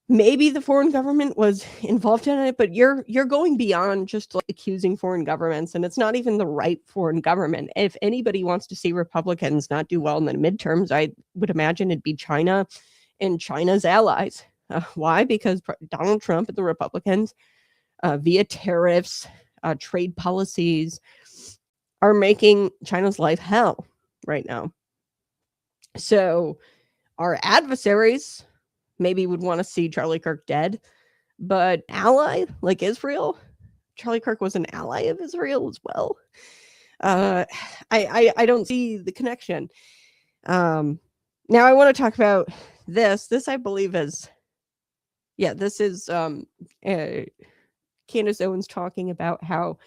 Maybe the foreign government was involved in it, but you're going beyond just accusing foreign governments, and it's not even the right foreign government. If anybody wants to see Republicans not do well in the midterms, I would imagine it'd be China and China's allies. Why? Because Donald Trump and the Republicans, via tariffs, trade policies, are making China's life hell right now. So our adversaries maybe would want to see Charlie Kirk dead, but ally like Israel, Charlie Kirk was an ally of Israel as well. I don't see the connection. Now I want to talk about this. This I believe is, this is Candace Owens talking about how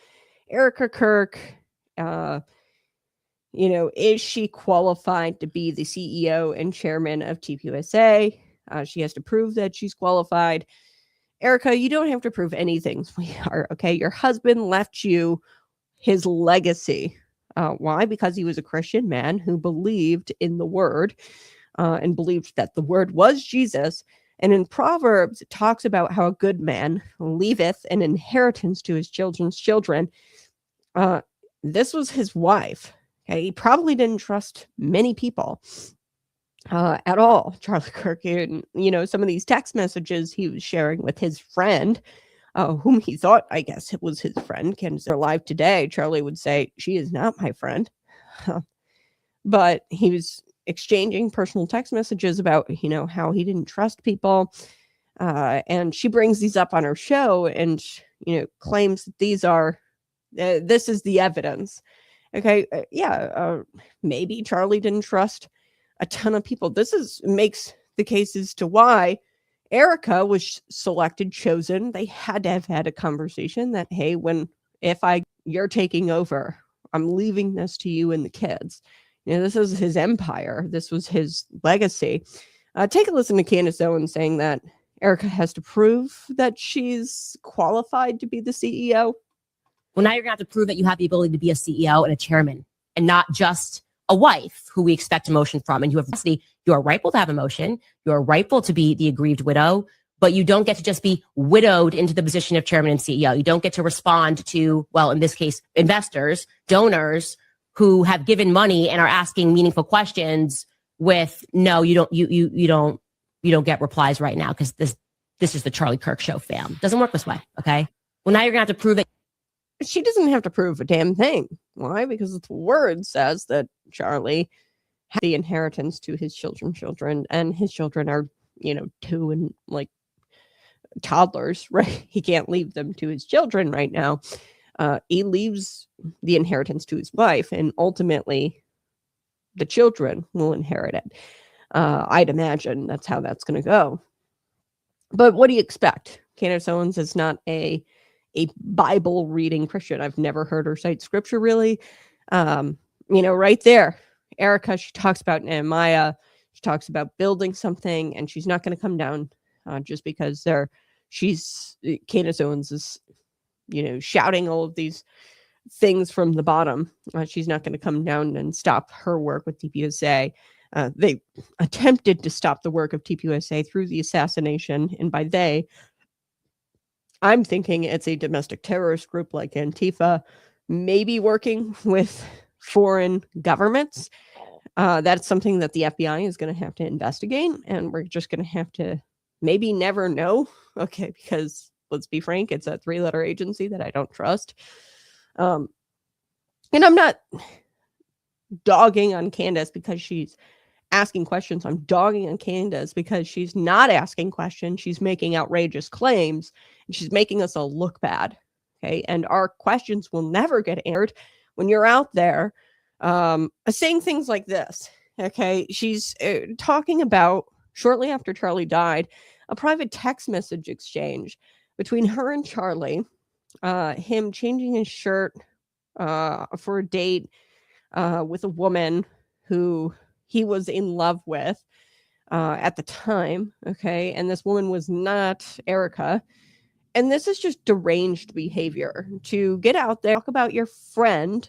Erika Kirk, is she qualified to be the CEO and chairman of TPUSA? She has to prove that she's qualified. Erika, you don't have to prove anything, sweetheart. Okay, your husband left you his legacy. Why? Because he was a Christian man who believed in the word and believed that the word was Jesus. And in Proverbs, it talks about how a good man leaveth an inheritance to his children's children. This was his wife. Okay? He probably didn't trust many people at all, Charlie Kirk. And, some of these text messages he was sharing with his friend, whom he thought, I guess, it was his friend. Candace, they're alive today. Charlie would say, she is not my friend. But he was exchanging personal text messages about, how he didn't trust people. And she brings these up on her show and, claims that these are, this is the evidence. Okay, maybe Charlie didn't trust a ton of people. Makes the case as to why Erika was selected, chosen. They had to have had a conversation that, hey, you're taking over, I'm leaving this to you and the kids. This is his empire. This was his legacy. Take a listen to Candace Owens saying that Erika has to prove that she's qualified to be the CEO. Well, now you're going to have to prove that you have the ability to be a CEO and a chairman and not just a wife who we expect emotion from. And you have custody. You are rightful to have emotion. You are rightful to be the aggrieved widow, but you don't get to just be widowed into the position of chairman and CEO. You don't get to respond to, well, in this case, investors, donors who have given money and are asking meaningful questions with, no, you don't get replies right now because this is the Charlie Kirk show, fam. Doesn't work this way. Okay. Well, now you're going to have to prove that. She doesn't have to prove a damn thing. Why? Because the word says that Charlie had the inheritance to his children, and his children are, 2 and like toddlers, right? He can't leave them to his children right now. He leaves the inheritance to his wife, and ultimately the children will inherit it. I'd imagine that's how that's going to go. But what do you expect? Candace Owens is not a Bible reading Christian. I've never heard her cite scripture really. Right there, Erika, she talks about Nehemiah. She talks about building something, and she's not going to come down just because Candace Owens is, shouting all of these things from the bottom. She's not going to come down and stop her work with TPUSA. They attempted to stop the work of TPUSA through the assassination, and by they, I'm thinking it's a domestic terrorist group like Antifa, maybe working with foreign governments. That's something that the FBI is going to have to investigate, and we're just going to have to maybe never know. Okay, because let's be frank, it's a 3-letter agency that I don't trust. And I'm not dogging on Candace because she's asking questions. I'm dogging on Candace because she's not asking questions. She's making outrageous claims, and she's making us all look bad. Okay. And our questions will never get answered when you're out there saying things like this. Okay. She's talking about, shortly after Charlie died, a private text message exchange between her and Charlie, him changing his shirt for a date with a woman who he was in love with at the time. Okay. And this woman was not Erika. And this is just deranged behavior to get out there, talk about your friend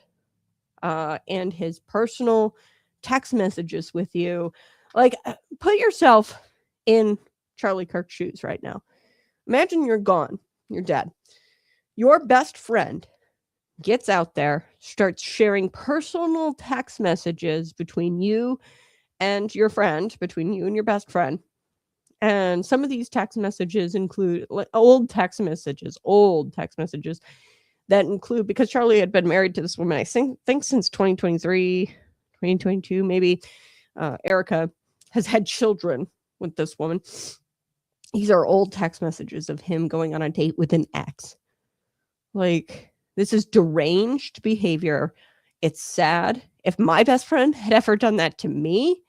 and his personal text messages with you. Like, put yourself in Charlie Kirk's shoes right now. Imagine you're gone. You're dead. Your best friend gets out there, starts sharing personal text messages between you and your friend, between you and your best friend. And some of these text messages include old text messages that include, because Charlie had been married to this woman, I think since 2023, 2022, maybe. Erika has had children with this woman. These are old text messages of him going on a date with an ex. Like, this is deranged behavior. It's sad. If my best friend had ever done that to me,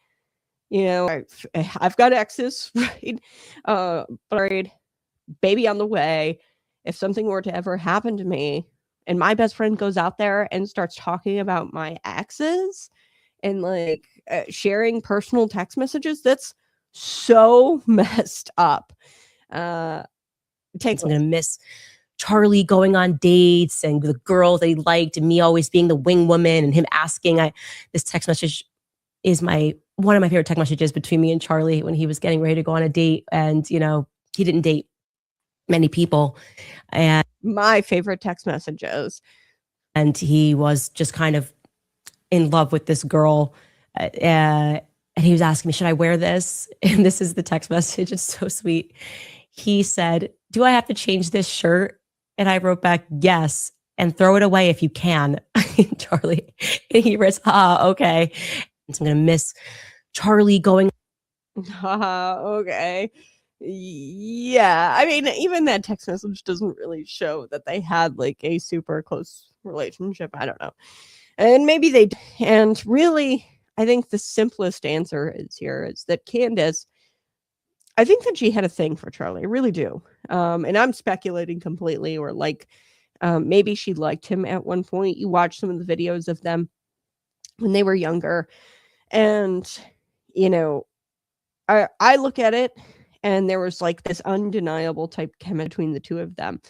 I've got exes, right? Married, baby on the way. If something were to ever happen to me and my best friend goes out there and starts talking about my exes and sharing personal text messages, that's so messed up. I'm going to miss Charlie going on dates and the girls they liked and me always being the wing woman and him asking. This text message is one of my favorite text messages between me and Charlie when he was getting ready to go on a date, and he didn't date many people, and my favorite text messages, and he was just kind of in love with this girl, and he was asking me, should I wear this? And this is the text message. It's so sweet. He said, do I have to change this shirt? And I wrote back, yes, and throw it away if you can. Charlie, and he writes, okay. So I'm going to miss Charlie going. Okay. Yeah. I mean, even that text message doesn't really show that they had like a super close relationship. I don't know. And maybe they, and really, I think the simplest answer is that Candace, I think that she had a thing for Charlie. I really do. And I'm speculating completely, or like maybe she liked him at one point. You watch some of the videos of them when they were younger. And, you know, I look at it and there was like this undeniable type chemistry between the two of them.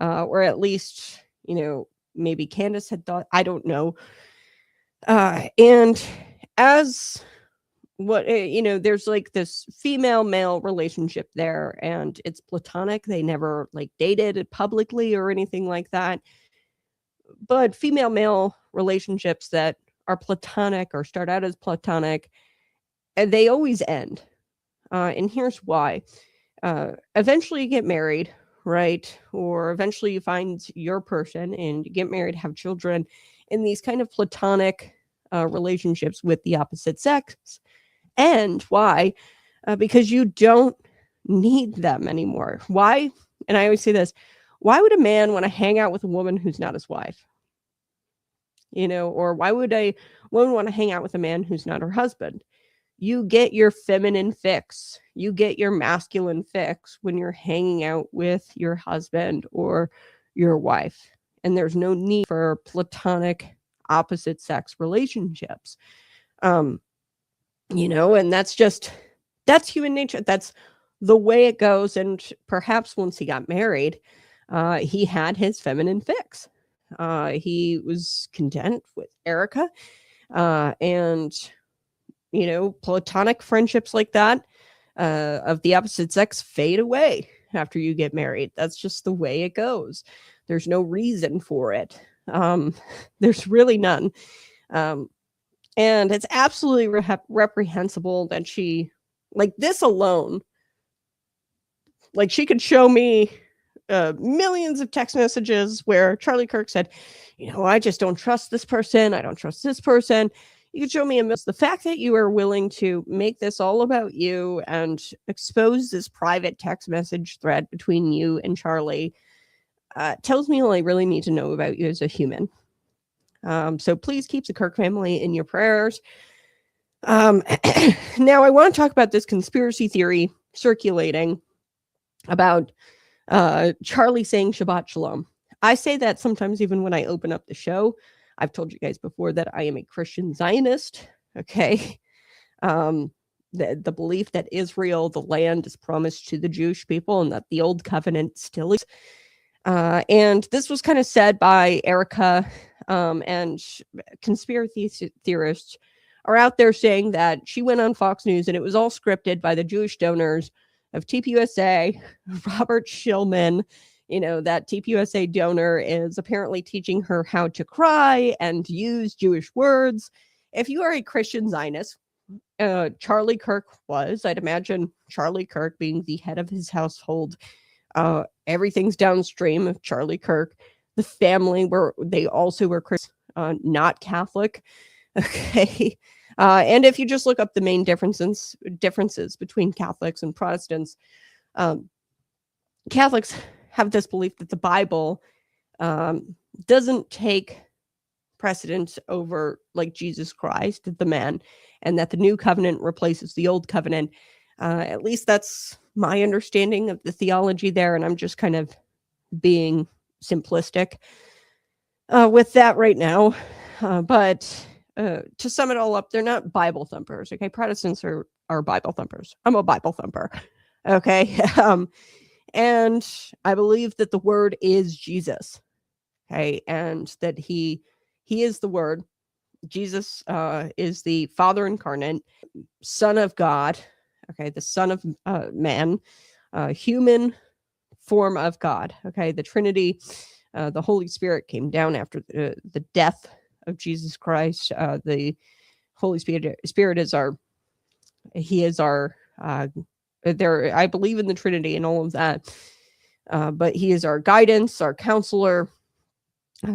Or at least, you know, maybe Candace had thought, I don't know. And as what, you know, there's like this female male relationship there and it's platonic. They never like dated publicly or anything like that. But female male relationships that are platonic or start out as platonic, and they always end. And here's why. Eventually you get married, right? Or eventually you find your person and you get married, have children in these kind of platonic relationships with the opposite sex. And why? Because you don't need them anymore. Why? And I always say this, why would a man want to hang out with a woman who's not his wife? You know, or why would a woman want to hang out with a man who's not her husband? You get your feminine fix. You get your masculine fix when you're hanging out with your husband or your wife. And there's no need for platonic opposite sex relationships. You know, and that's human nature. That's the way it goes. And perhaps once he got married, he had his feminine fix. He was content with Erika. And, you know, platonic friendships like that of the opposite sex fade away after you get married. That's just the way it goes. There's no reason for it. There's really none. And it's absolutely reprehensible that she, like this alone, like she could show me millions of text messages where Charlie Kirk said, you know, I just don't trust this person. I don't trust this person. You could show me the fact that you are willing to make this all about you and expose this private text message thread between you and Charlie tells me all I really need to know about you as a human. So please keep the Kirk family in your prayers. Now I want to talk about this conspiracy theory circulating about Charlie saying Shabbat Shalom. I say that sometimes even when I open up the show. I've told you guys before that I am a Christian Zionist. Okay. The belief that Israel, the land, is promised to the Jewish people and that the old covenant still is. And this was kind of said by Erika, and conspiracy theorists are out there saying that she went on Fox News and it was all scripted by the Jewish donors of TPUSA, Robert Shillman. You know, that TPUSA donor is apparently teaching her how to cry and use Jewish words. If you are a Christian Zionist, Charlie Kirk was, I'd imagine Charlie Kirk being the head of his household, everything's downstream of Charlie Kirk. The family they also were Christian, not Catholic. Okay. And if you just look up the main differences between Catholics and Protestants, Catholics have this belief that the Bible doesn't take precedence over like Jesus Christ, the man, and that the new covenant replaces the old covenant. At least that's my understanding of the theology there, and I'm just kind of being simplistic with that right now. But to sum it all up, they're not Bible thumpers. Okay, Protestants are Bible thumpers. I'm a Bible thumper. Okay. And I believe that the word is Jesus. Okay. And that he is the word. Jesus is the Father incarnate, Son of God. Okay. The Son of man, human form of God. Okay. The Trinity, the Holy Spirit came down after the death of Jesus Christ. The Holy Spirit is our I believe in the Trinity and all of that. But he is our guidance, our counselor,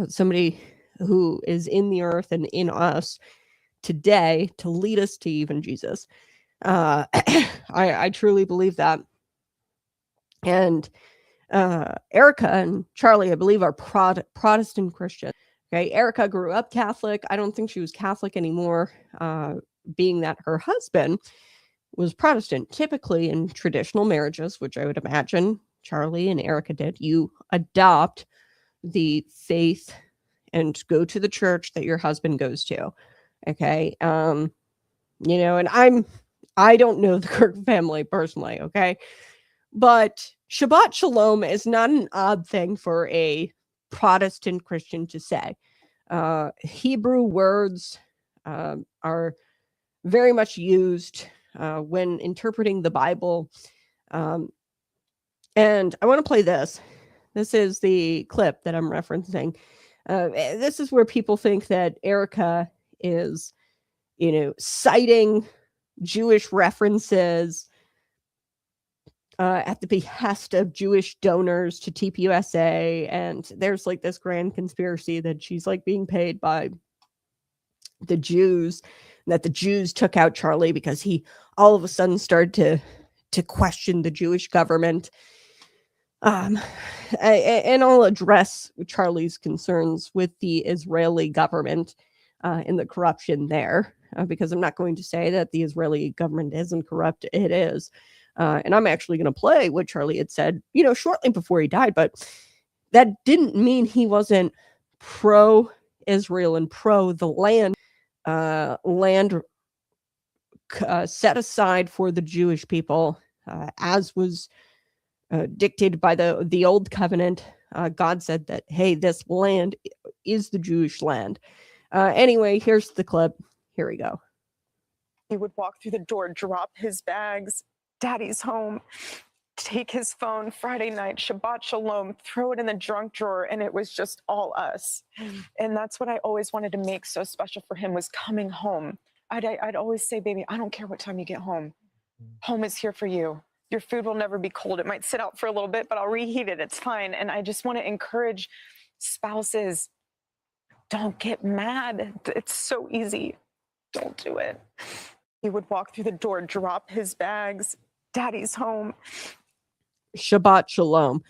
somebody who is in the earth and in us today to lead us to even Jesus. I truly believe that. And Erika and Charlie, I believe, are Protestant Christian. Okay, Erika grew up Catholic. I don't think she was Catholic anymore, being that her husband was Protestant. Typically in traditional marriages, which I would imagine Charlie and Erika did, you adopt the faith and go to the church that your husband goes to. Okay. And I don't know the Kirk family personally, okay? But Shabbat Shalom is not an odd thing for a Protestant Christian to say. Hebrew words are very much used when interpreting the Bible. And I want to play this. This is the clip that I'm referencing. This is where people think that Erika is, citing Jewish references at the behest of Jewish donors to TPUSA. And there's like this grand conspiracy that she's like being paid by the Jews, and that the Jews took out Charlie because he all of a sudden started to question the Jewish government. And I'll address Charlie's concerns with the Israeli government and the corruption there, because I'm not going to say that the Israeli government isn't corrupt. It is. And I'm actually going to play what Charlie had said, shortly before he died. But that didn't mean he wasn't pro-Israel and pro the land set aside for the Jewish people, as was dictated by the old covenant. God said that, hey, this land is the Jewish land. Anyway, here's the clip. Here we go. He would walk through the door, drop his bags, Daddy's home, take his phone, Friday night, Shabbat Shalom, throw it in the junk drawer, and it was just all us. And that's what I always wanted to make so special for him, was coming home. I'd always say, baby, I don't care what time you get home. Home is here for you. Your food will never be cold. It might sit out for a little bit, but I'll reheat it. It's fine. And I just want to encourage spouses, don't get mad. It's so easy. Don't do it. He would walk through the door, drop his bags, Daddy's home. Shabbat Shalom.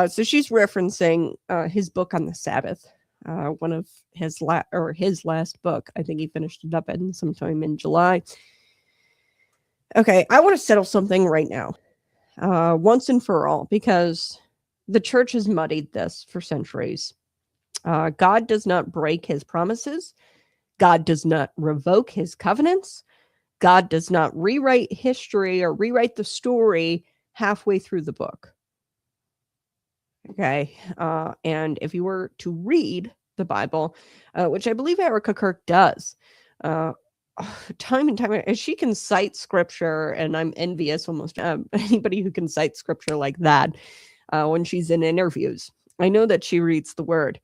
So she's referencing his book on the Sabbath, one of his last book. I think he finished it up in sometime in July. Okay, I want to settle something right now, once and for all, because the church has muddied this for centuries. God does not break his promises. God does not revoke his covenants. God does not rewrite history or rewrite the story halfway through the book. Okay. And if you were to read the Bible, which I believe Erika Kirk does, time and time, and she can cite scripture, and I'm envious almost anybody who can cite scripture like that when she's in interviews. I know that she reads the word.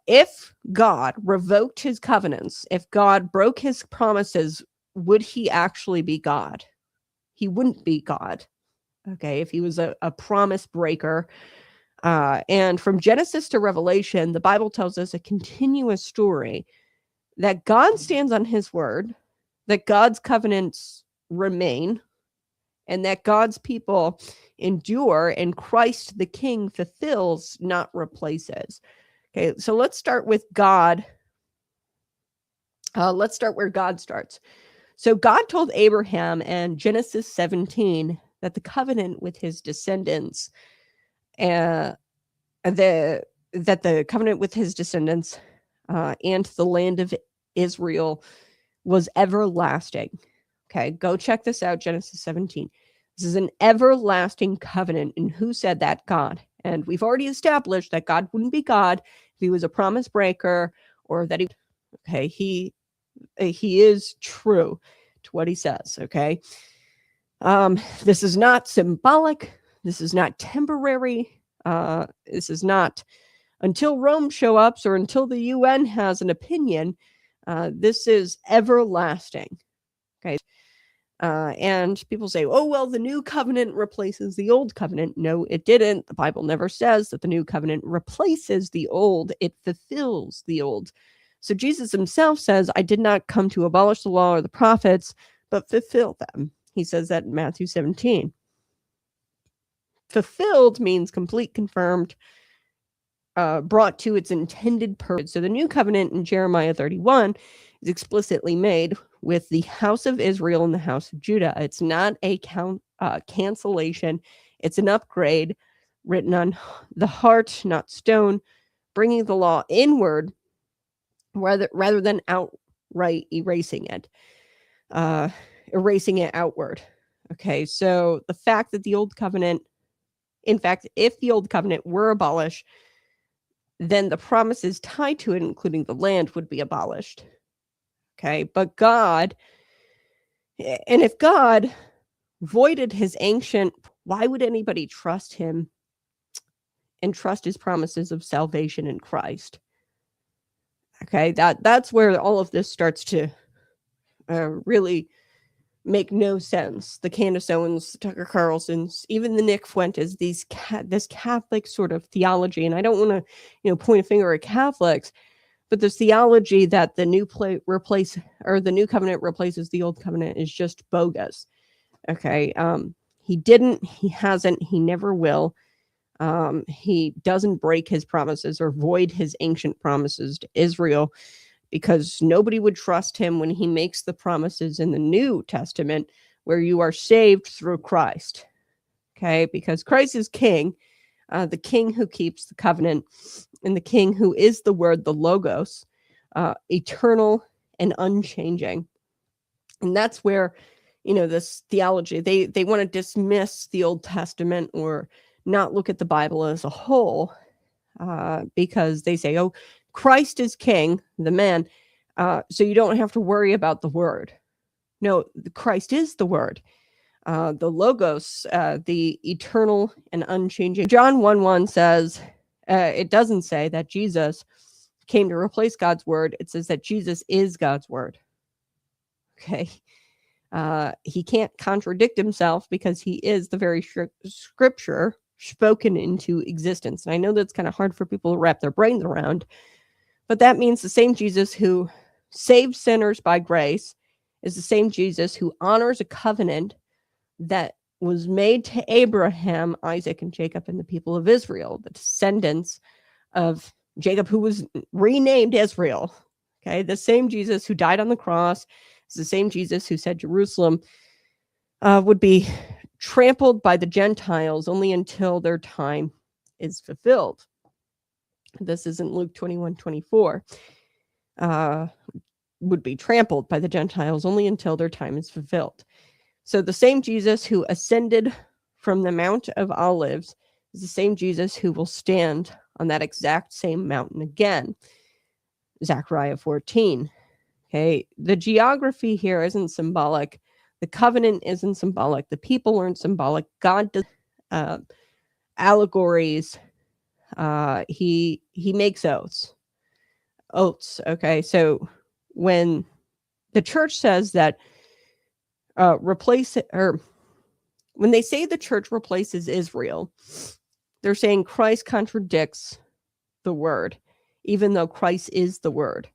If God revoked his covenants, if God broke his promises, would he actually be God? He wouldn't be God. Okay, if he was a promise breaker. And from Genesis to Revelation, the Bible tells us a continuous story that God stands on his word, that God's covenants remain, and that God's people endure, and Christ the King fulfills, not replaces. Okay, so let's start with God. Let's start where God starts. So God told Abraham in Genesis 17 that the covenant with his descendants, and the covenant with his descendants and the land of Israel was everlasting. Okay, go check this out, Genesis 17. This is an everlasting covenant. And who said that? God. And we've already established that God wouldn't be God if he was a promise breaker, or that he is true to what he says. Okay. This is not symbolic. This is not temporary. This is not until Rome shows up or until the UN has an opinion. This is everlasting. Okay. And people say, oh, well, the new covenant replaces the old covenant. No, it didn't. The Bible never says that the new covenant replaces the old. It fulfills the old. So Jesus himself says, I did not come to abolish the law or the prophets, but fulfill them. He says that in Matthew 17. Fulfilled means complete, confirmed, brought to its intended purpose. So the new covenant in Jeremiah 31 is explicitly made with the house of Israel and the house of Judah. It's not a cancellation. It's an upgrade written on the heart, not stone, bringing the law inward rather than outright erasing it outward. Okay, so the fact that the old covenant, in fact, if the old covenant were abolished, then the promises tied to it, including the land, would be abolished. Okay, but God, and if God voided his ancient, why would anybody trust him and trust his promises of salvation in Christ? Okay, that's where all of this starts to really make no sense. The Candace Owens, the Tucker Carlsons, even the Nick Fuentes, this Catholic sort of theology, and I don't want to, point a finger at Catholics, but this theology that the new covenant replaces the old covenant is just bogus. Okay, he didn't, he hasn't, he never will. He doesn't break his promises or void his ancient promises to Israel, because nobody would trust him when he makes the promises in the New Testament where you are saved through Christ. Okay, because Christ is king, the king who keeps the covenant, and the king who is the word, the logos, eternal and unchanging. And that's where, this theology, they want to dismiss the Old Testament or not look at the Bible as a whole, because they say, oh, Christ is king, the man, so you don't have to worry about the word. No, Christ is the word, the logos, the eternal and unchanging. John 1:1 says, it doesn't say that Jesus came to replace God's word. It says that Jesus is God's word. Okay. He can't contradict himself because he is the very scripture spoken into existence. And I know that's kind of hard for people to wrap their brains around, but that means the same Jesus who saves sinners by grace is the same Jesus who honors a covenant that was made to Abraham, Isaac, and Jacob, and the people of Israel, the descendants of Jacob, who was renamed Israel. Okay, the same Jesus who died on the cross is the same Jesus who said Jerusalem would be trampled by the Gentiles only until their time is fulfilled. This is in Luke 21:24. Would be trampled by the Gentiles only until their time is fulfilled. So the same Jesus who ascended from the Mount of Olives is the same Jesus who will stand on that exact same mountain again. Zechariah 14. Okay, the geography here isn't symbolic. The covenant isn't symbolic. The people aren't symbolic. God does allegories. He makes oaths. Okay, so when the church says that when they say the church replaces Israel, they're saying Christ contradicts the word, even though Christ is the word.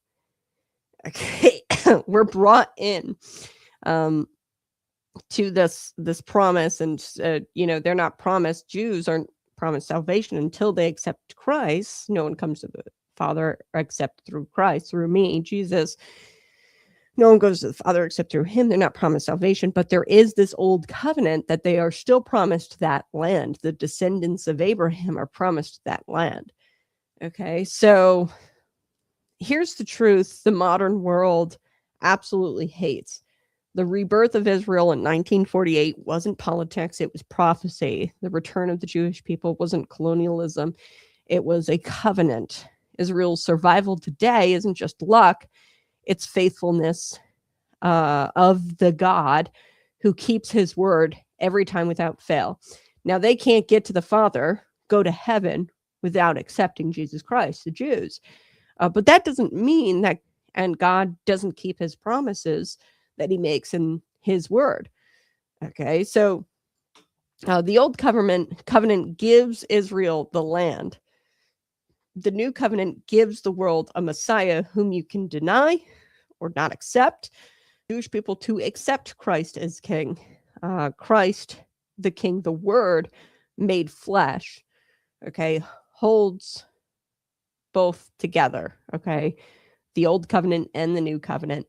Okay, we're brought in to this promise, and they're not promised. Jews aren't promised salvation until they accept Christ. No one comes to the Father except through Christ, through me, Jesus. No one goes to the Father except through him. They're not promised salvation, but there is this old covenant that they are still promised that land. The descendants of Abraham are promised that land. Okay, so here's the truth the modern world absolutely hates. The rebirth of Israel in 1948 wasn't politics, it was prophecy. The return of the Jewish people wasn't colonialism, it was a covenant. Israel's survival today isn't just luck, it's faithfulness of the God who keeps his word every time without fail. Now, they can't get to the Father, go to heaven, without accepting Jesus Christ, the Jews. But that doesn't mean that, and God doesn't keep his promises that he makes in his word. Okay, so the old covenant gives Israel the land. The new covenant gives the world a Messiah whom you can deny or not accept. Jewish people to accept Christ as king. Christ, the king, the word made flesh, okay, holds both together. Okay. The old covenant and the new covenant.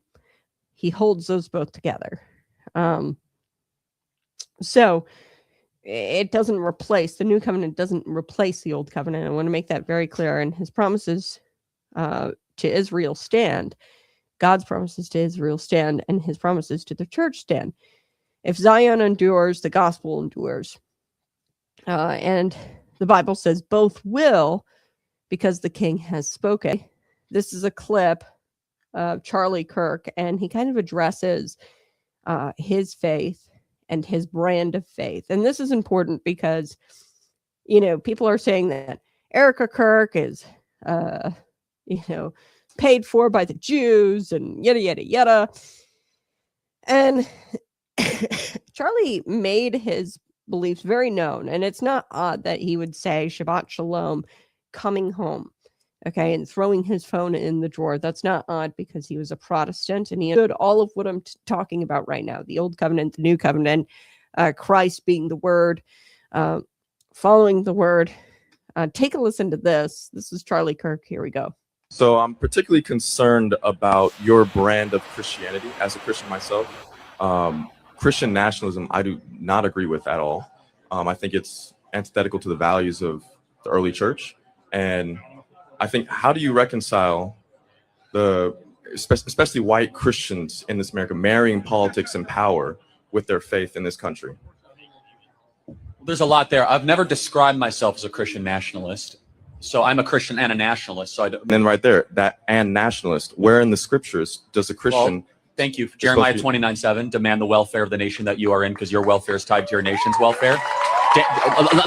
He holds those both together. So it doesn't replace, the new covenant doesn't replace the old covenant. I want to make that very clear. And his promises to Israel stand. God's promises to Israel stand, and his promises to the church stand. If Zion endures, the gospel endures. And the Bible says both will, because the king has spoken. This is a clip of Charlie Kirk, and he kind of addresses his faith and his brand of faith. And this is important because, you know, people are saying that Erika Kirk is, you know, paid for by the Jews and yada, yada, yada. And Charlie made his beliefs very known. And it's not odd that he would say Shabbat Shalom coming home. Okay. And throwing his phone in the drawer. That's not odd because he was a Protestant and he understood all of what I'm talking about right now. The old covenant, the new covenant, Christ being the word, following the word. Take a listen to this. This is Charlie Kirk. Here we go. So I'm particularly concerned about your brand of Christianity. As a Christian myself, Christian nationalism, I do not agree with at all. I think it's antithetical to the values of the early church. And I think, how do you reconcile especially white Christians in this America, marrying politics and power with their faith in this country? There's a lot there. I've never described myself as a Christian nationalist. So I'm a Christian and a nationalist. So And then right there, that and nationalist, where in the scriptures does a Christian... Well, thank you. Jeremiah 29:7, demand the welfare of the nation that you are in because your welfare is tied to your nation's welfare.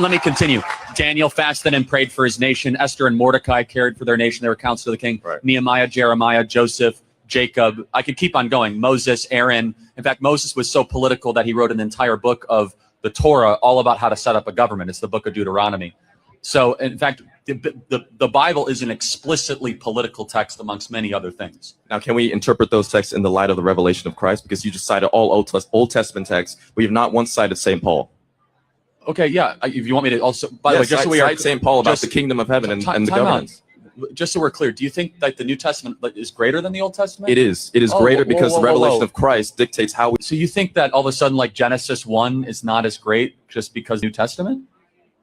Let me continue. Daniel fasted and prayed for his nation. Esther and Mordecai cared for their nation. They were counsel of the king. Right. Nehemiah, Jeremiah, Joseph, Jacob. I could keep on going. Moses, Aaron. In fact, Moses was so political that he wrote an entire book of the Torah all about how to set up a government. It's the book of Deuteronomy. So, in fact, the Bible is an explicitly political text amongst many other things. Now, can we interpret those texts in the light of the revelation of Christ? Because you just cited all Old Testament texts. We have not once cited St. Paul. Okay, yeah. If you want me to also, by the way, just so we are St. Paul about the kingdom of heaven and the governance. Just so we're clear, do you think that the New Testament is greater than the Old Testament? It is. It is greater because the revelation of Christ dictates how we. So you think that all of a sudden, like Genesis 1 is not as great just because New Testament?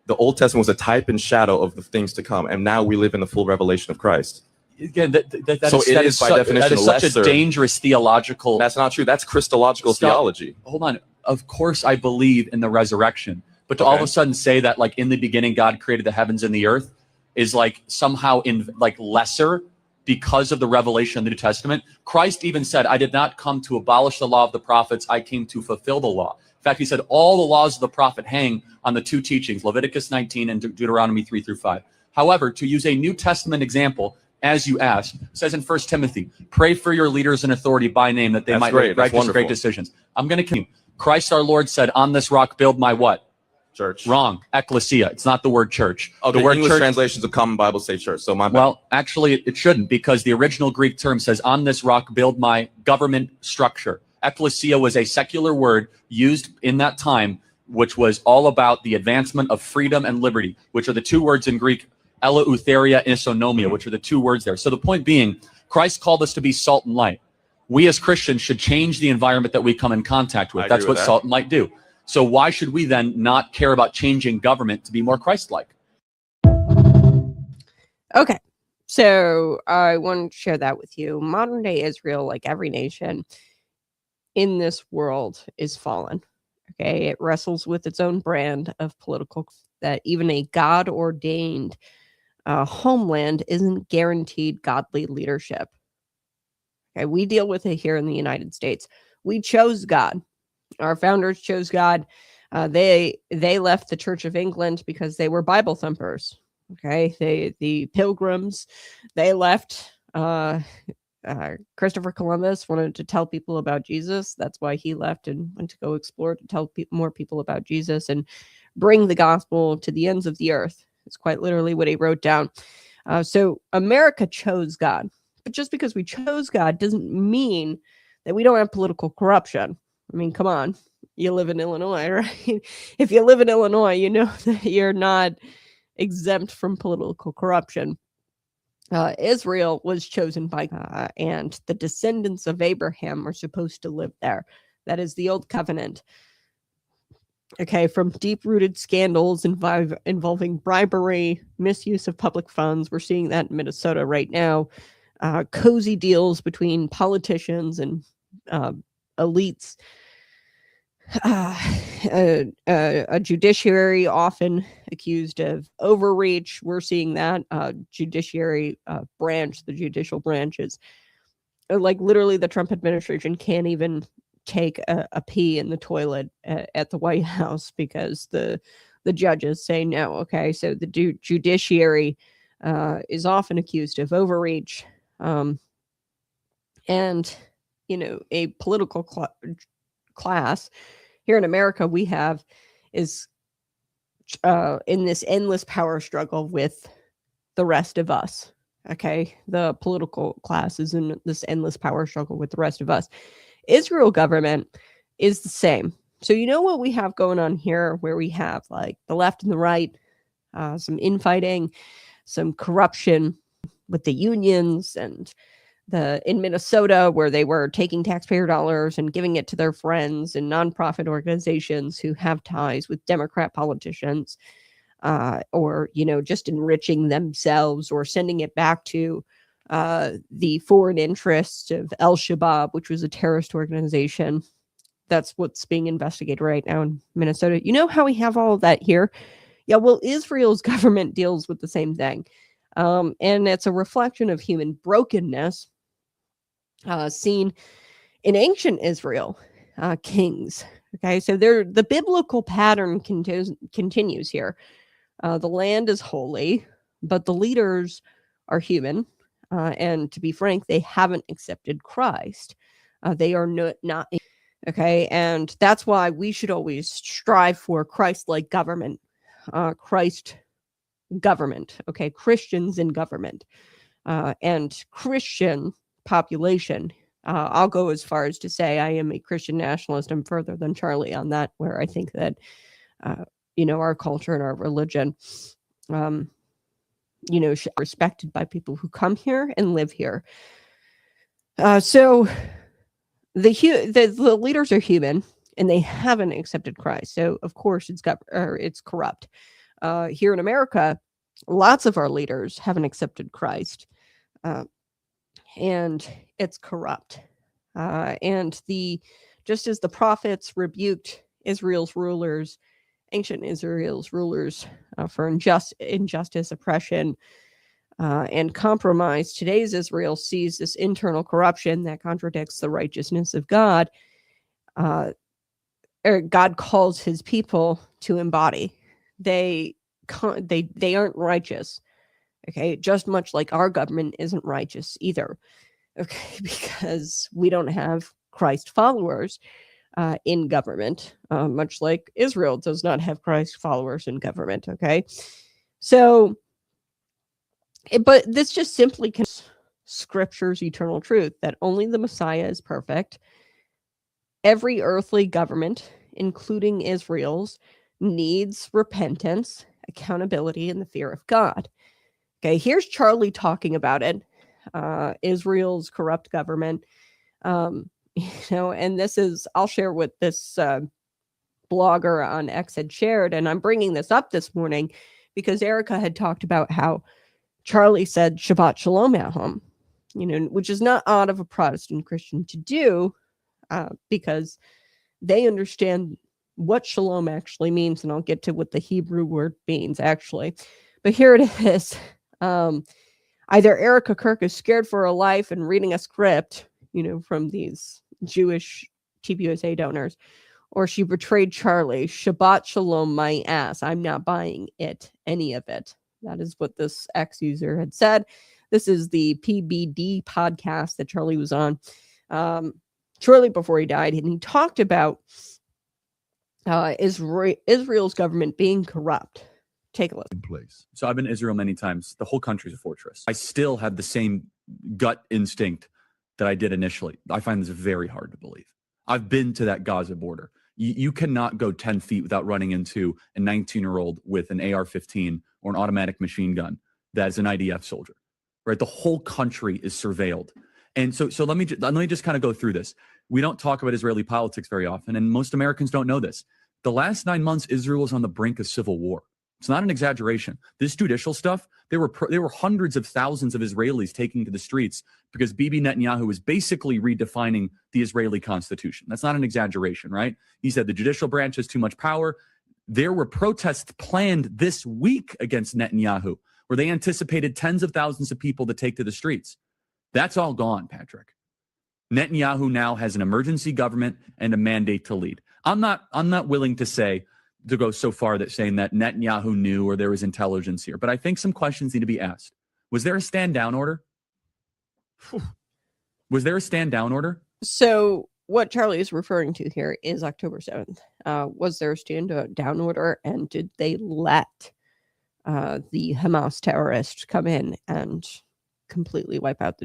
The Old Testament was a type and shadow of the things to come, and now we live in the full revelation of Christ. Again, That is such a dangerous theological. That's not true. That's Christological theology. Hold on. Of course, I believe in the resurrection, but to all of a sudden say that, like, in the beginning God created the heavens and the earth is like somehow in like lesser because of the revelation of the New Testament. Christ even said, "I did not come to abolish the law of the prophets. I came to fulfill the law." In fact, he said all the laws of the prophet hang on the two teachings, Leviticus 19 and Deuteronomy 3-5. However, to use a New Testament example, as you asked, says in 1 Timothy, pray for your leaders and authority by name that they might make righteous great decisions. I'm going to continue. Christ our Lord said, on this rock build my what? Church. Wrong. Ecclesia. It's not the word church. Oh, the word English church, translations of Common Bible say church. So my bad. Well, actually, it shouldn't, because the original Greek term says, on this rock build my government structure. Ecclesia was a secular word used in that time, which was all about the advancement of freedom and liberty, which are the two words in Greek, eleutheria and isonomia, which are the two words there. So the point being, Christ called us to be salt and light. We as Christians should change the environment that we come in contact with. That's what salt and light do. So why should we then not care about changing government to be more Christ-like? Okay, so I want to share that with you. Modern day Israel, like every nation in this world, is fallen. Okay, it wrestles with its own brand of political, that even a God-ordained homeland isn't guaranteed godly leadership. Okay, we deal with it here in the United States. We chose God. Our founders chose God. They left the Church of England because they were Bible thumpers. Okay, the Pilgrims, they left. Christopher Columbus wanted to tell people about Jesus. That's why he left and went to go explore, to tell more people about Jesus and bring the gospel to the ends of the earth. It's quite literally what he wrote down. So America chose God. But just because we chose God doesn't mean that we don't have political corruption. I mean, come on. You live in Illinois, right? If you live in Illinois, you know that you're not exempt from political corruption. Israel was chosen by and the descendants of Abraham are supposed to live there. That is the old covenant. Okay, from deep-rooted scandals involving bribery, misuse of public funds. We're seeing that in Minnesota right now. Cozy deals between politicians and elites. A judiciary often accused of overreach. We're seeing that judiciary branch, the judicial branches, like literally the Trump administration can't even take a pee in the toilet at the White House because the judges say no. Okay, so the judiciary is often accused of overreach, and a political class here in America we have is in this endless power struggle with the rest of us. Okay, the political class is in this endless power struggle with the rest of us. Israel government is the same. So you know what we have going on here, where we have like the left and the right, some infighting, some corruption with the unions, and in Minnesota where they were taking taxpayer dollars and giving it to their friends and nonprofit organizations who have ties with Democrat politicians, or just enriching themselves or sending it back to the foreign interests of Al-Shabaab, which was a terrorist organization. That's what's being investigated right now in Minnesota. You know how we have all of that here? Yeah, well, Israel's government deals with the same thing. And it's a reflection of human brokenness seen in ancient Israel kings. Okay, so the biblical pattern continues here. The land is holy, but the leaders are human. And to be frank, they haven't accepted Christ. They are not. Okay, and that's why we should always strive for Christ-like government. Christ government. Okay, Christians in government. And Christian population. I'll go as far as to say I am a Christian nationalist. I'm further than Charlie on that, where I think that, our culture and our religion, should be respected by people who come here and live here. So the leaders are human and they haven't accepted Christ. So of course it's corrupt. Here in America, lots of our leaders haven't accepted Christ, and it's corrupt. And just as the prophets rebuked Israel's rulers, ancient Israel's rulers, for injustice, oppression, and compromise, today's Israel sees this internal corruption that contradicts the righteousness of God. God calls his people to embody. They aren't righteous. Okay, just much like our government isn't righteous either. Okay, because we don't have Christ followers in government, much like Israel does not have Christ followers in government. Okay, so, but this just simply Scripture's eternal truth that only the Messiah is perfect. Every earthly government, including Israel's, needs repentance, accountability, and the fear of God. Okay, here's Charlie talking about it. Israel's corrupt government. And this is, I'll share what this blogger on X had shared, and I'm bringing this up this morning because Erika had talked about how Charlie said Shabbat Shalom at home, which is not odd of a Protestant Christian to do, because they understand what shalom actually means, and I'll get to what the Hebrew word means actually. But here it is. Either Erika Kirk is scared for her life and reading a script, from these Jewish TPUSA donors, or she betrayed Charlie. Shabbat Shalom my ass. I'm not buying it, any of it. That is what this X user had said. This is the PBD podcast that Charlie was on shortly before he died, and he talked about Israel's government being corrupt. Take a look. In place. So I've been to Israel many times. The whole country's a fortress. I still have the same gut instinct that I did initially. I find this very hard to believe. I've been to that Gaza border. You cannot go 10 feet without running into a 19-year-old with an AR-15 or an automatic machine gun that is an IDF soldier. right? The whole country is surveilled. And so let me just kind of go through this. We don't talk about Israeli politics very often, and most Americans don't know this. The last 9 months, Israel was on the brink of civil war. It's not an exaggeration. This judicial stuff, there were hundreds of thousands of Israelis taking to the streets because Bibi Netanyahu was basically redefining the Israeli constitution. That's not an exaggeration, right? He said the judicial branch has too much power. There were protests planned this week against Netanyahu, where they anticipated tens of thousands of people to take to the streets. That's all gone, Patrick. Netanyahu now has an emergency government and a mandate to lead. I'm not willing to go so far that saying that Netanyahu knew or there was intelligence here, but I think some questions need to be asked. Was there a stand down order? Was there a stand down order? So what Charlie is referring to here is October 7th. Was there a stand down order, and did they let the Hamas terrorists come in and completely wipe out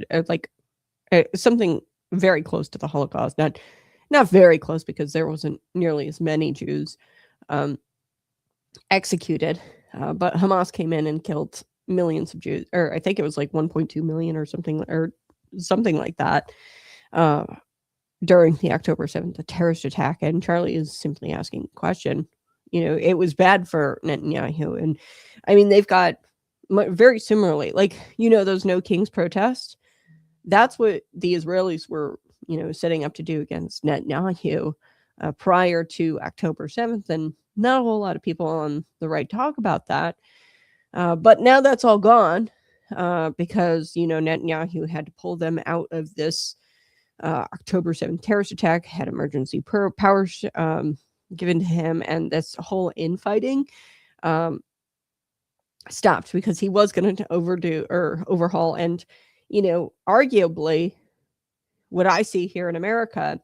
something very close to the Holocaust? Not very close, because there wasn't nearly as many Jews executed, but Hamas came in and killed millions of Jews, or I think it was like 1.2 million or something like that, during the October 7th terrorist attack. And Charlie is simply asking the question, it was bad for Netanyahu. And I mean, they've got very similarly, those No Kings protests. That's what the Israelis were, setting up to do against Netanyahu prior to October 7th. And not a whole lot of people on the right talk about that. But now that's all gone because, Netanyahu had to pull them out of this October 7th terrorist attack, had emergency powers given to him, and this whole infighting stopped because he was going to overhaul. And, arguably, what I see here in America,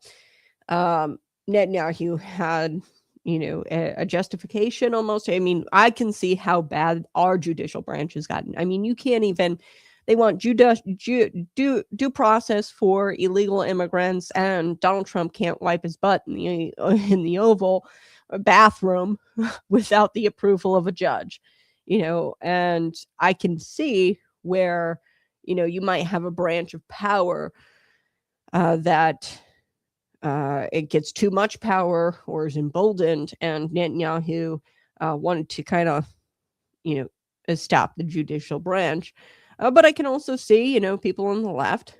Netanyahu had, a justification almost. I mean, I can see how bad our judicial branch has gotten. I mean, you can't even, they want due process for illegal immigrants, and Donald Trump can't wipe his butt in the Oval bathroom without the approval of a judge, and I can see where, you might have a branch of power that it gets too much power or is emboldened, and Netanyahu wanted to kind of, stop the judicial branch. But I can also see, people on the left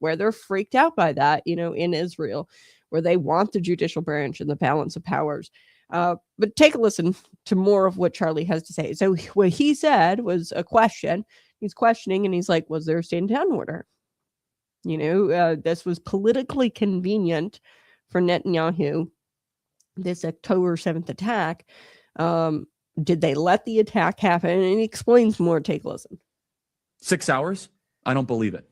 where they're freaked out by that, in Israel, where they want the judicial branch and the balance of powers. But take a listen to more of what Charlie has to say. So what he said was a question. He's questioning, and he's like, was there a stand down order? This was politically convenient for Netanyahu, this October 7th attack. Did they let the attack happen? And he explains more. Take a listen. 6 hours? I don't believe it.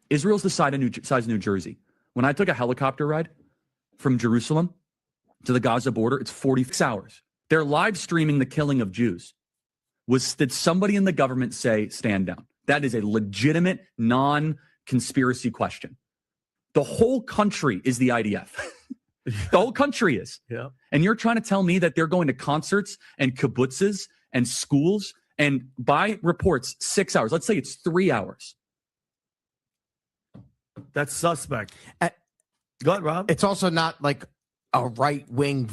Israel's the size of New Jersey. When I took a helicopter ride from Jerusalem to the Gaza border, it's 46 hours. They're live streaming the killing of Jews. Did somebody in the government say stand down? That is a legitimate non-conspiracy question. The whole country is the IDF. The whole country is. Yeah. And you're trying to tell me that they're going to concerts and kibbutzes and schools, and by reports, 6 hours. Let's say it's 3 hours. That's suspect. Go ahead, Rob. It's also not like a right-wing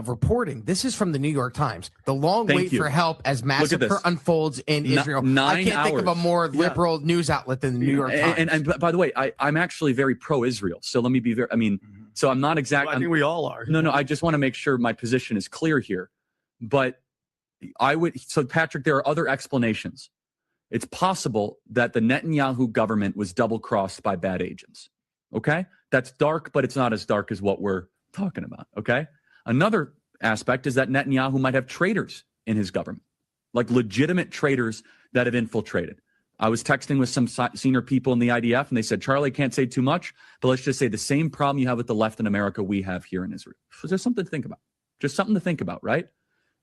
reporting. This is from the New York Times. The long wait for help as massacre unfolds in Israel. 9 I can't think of a hours. more liberal news outlet than the New York Times. And by the way, I'm actually very pro-Israel. So let me be very, so I'm not exactly. Well, I think we all are. No, I just want to make sure my position is clear here. But so Patrick, there are other explanations. It's possible that the Netanyahu government was double-crossed by bad agents. Okay? That's dark, but it's not as dark as what we're talking about. Okay? Another aspect is that Netanyahu might have traitors in his government, like legitimate traitors that have infiltrated. I was texting with some senior people in the IDF, and they said, Charlie, I can't say too much, but let's just say the same problem you have with the left in America, we have here in Israel. So there's something to think about. Just something to think about, right?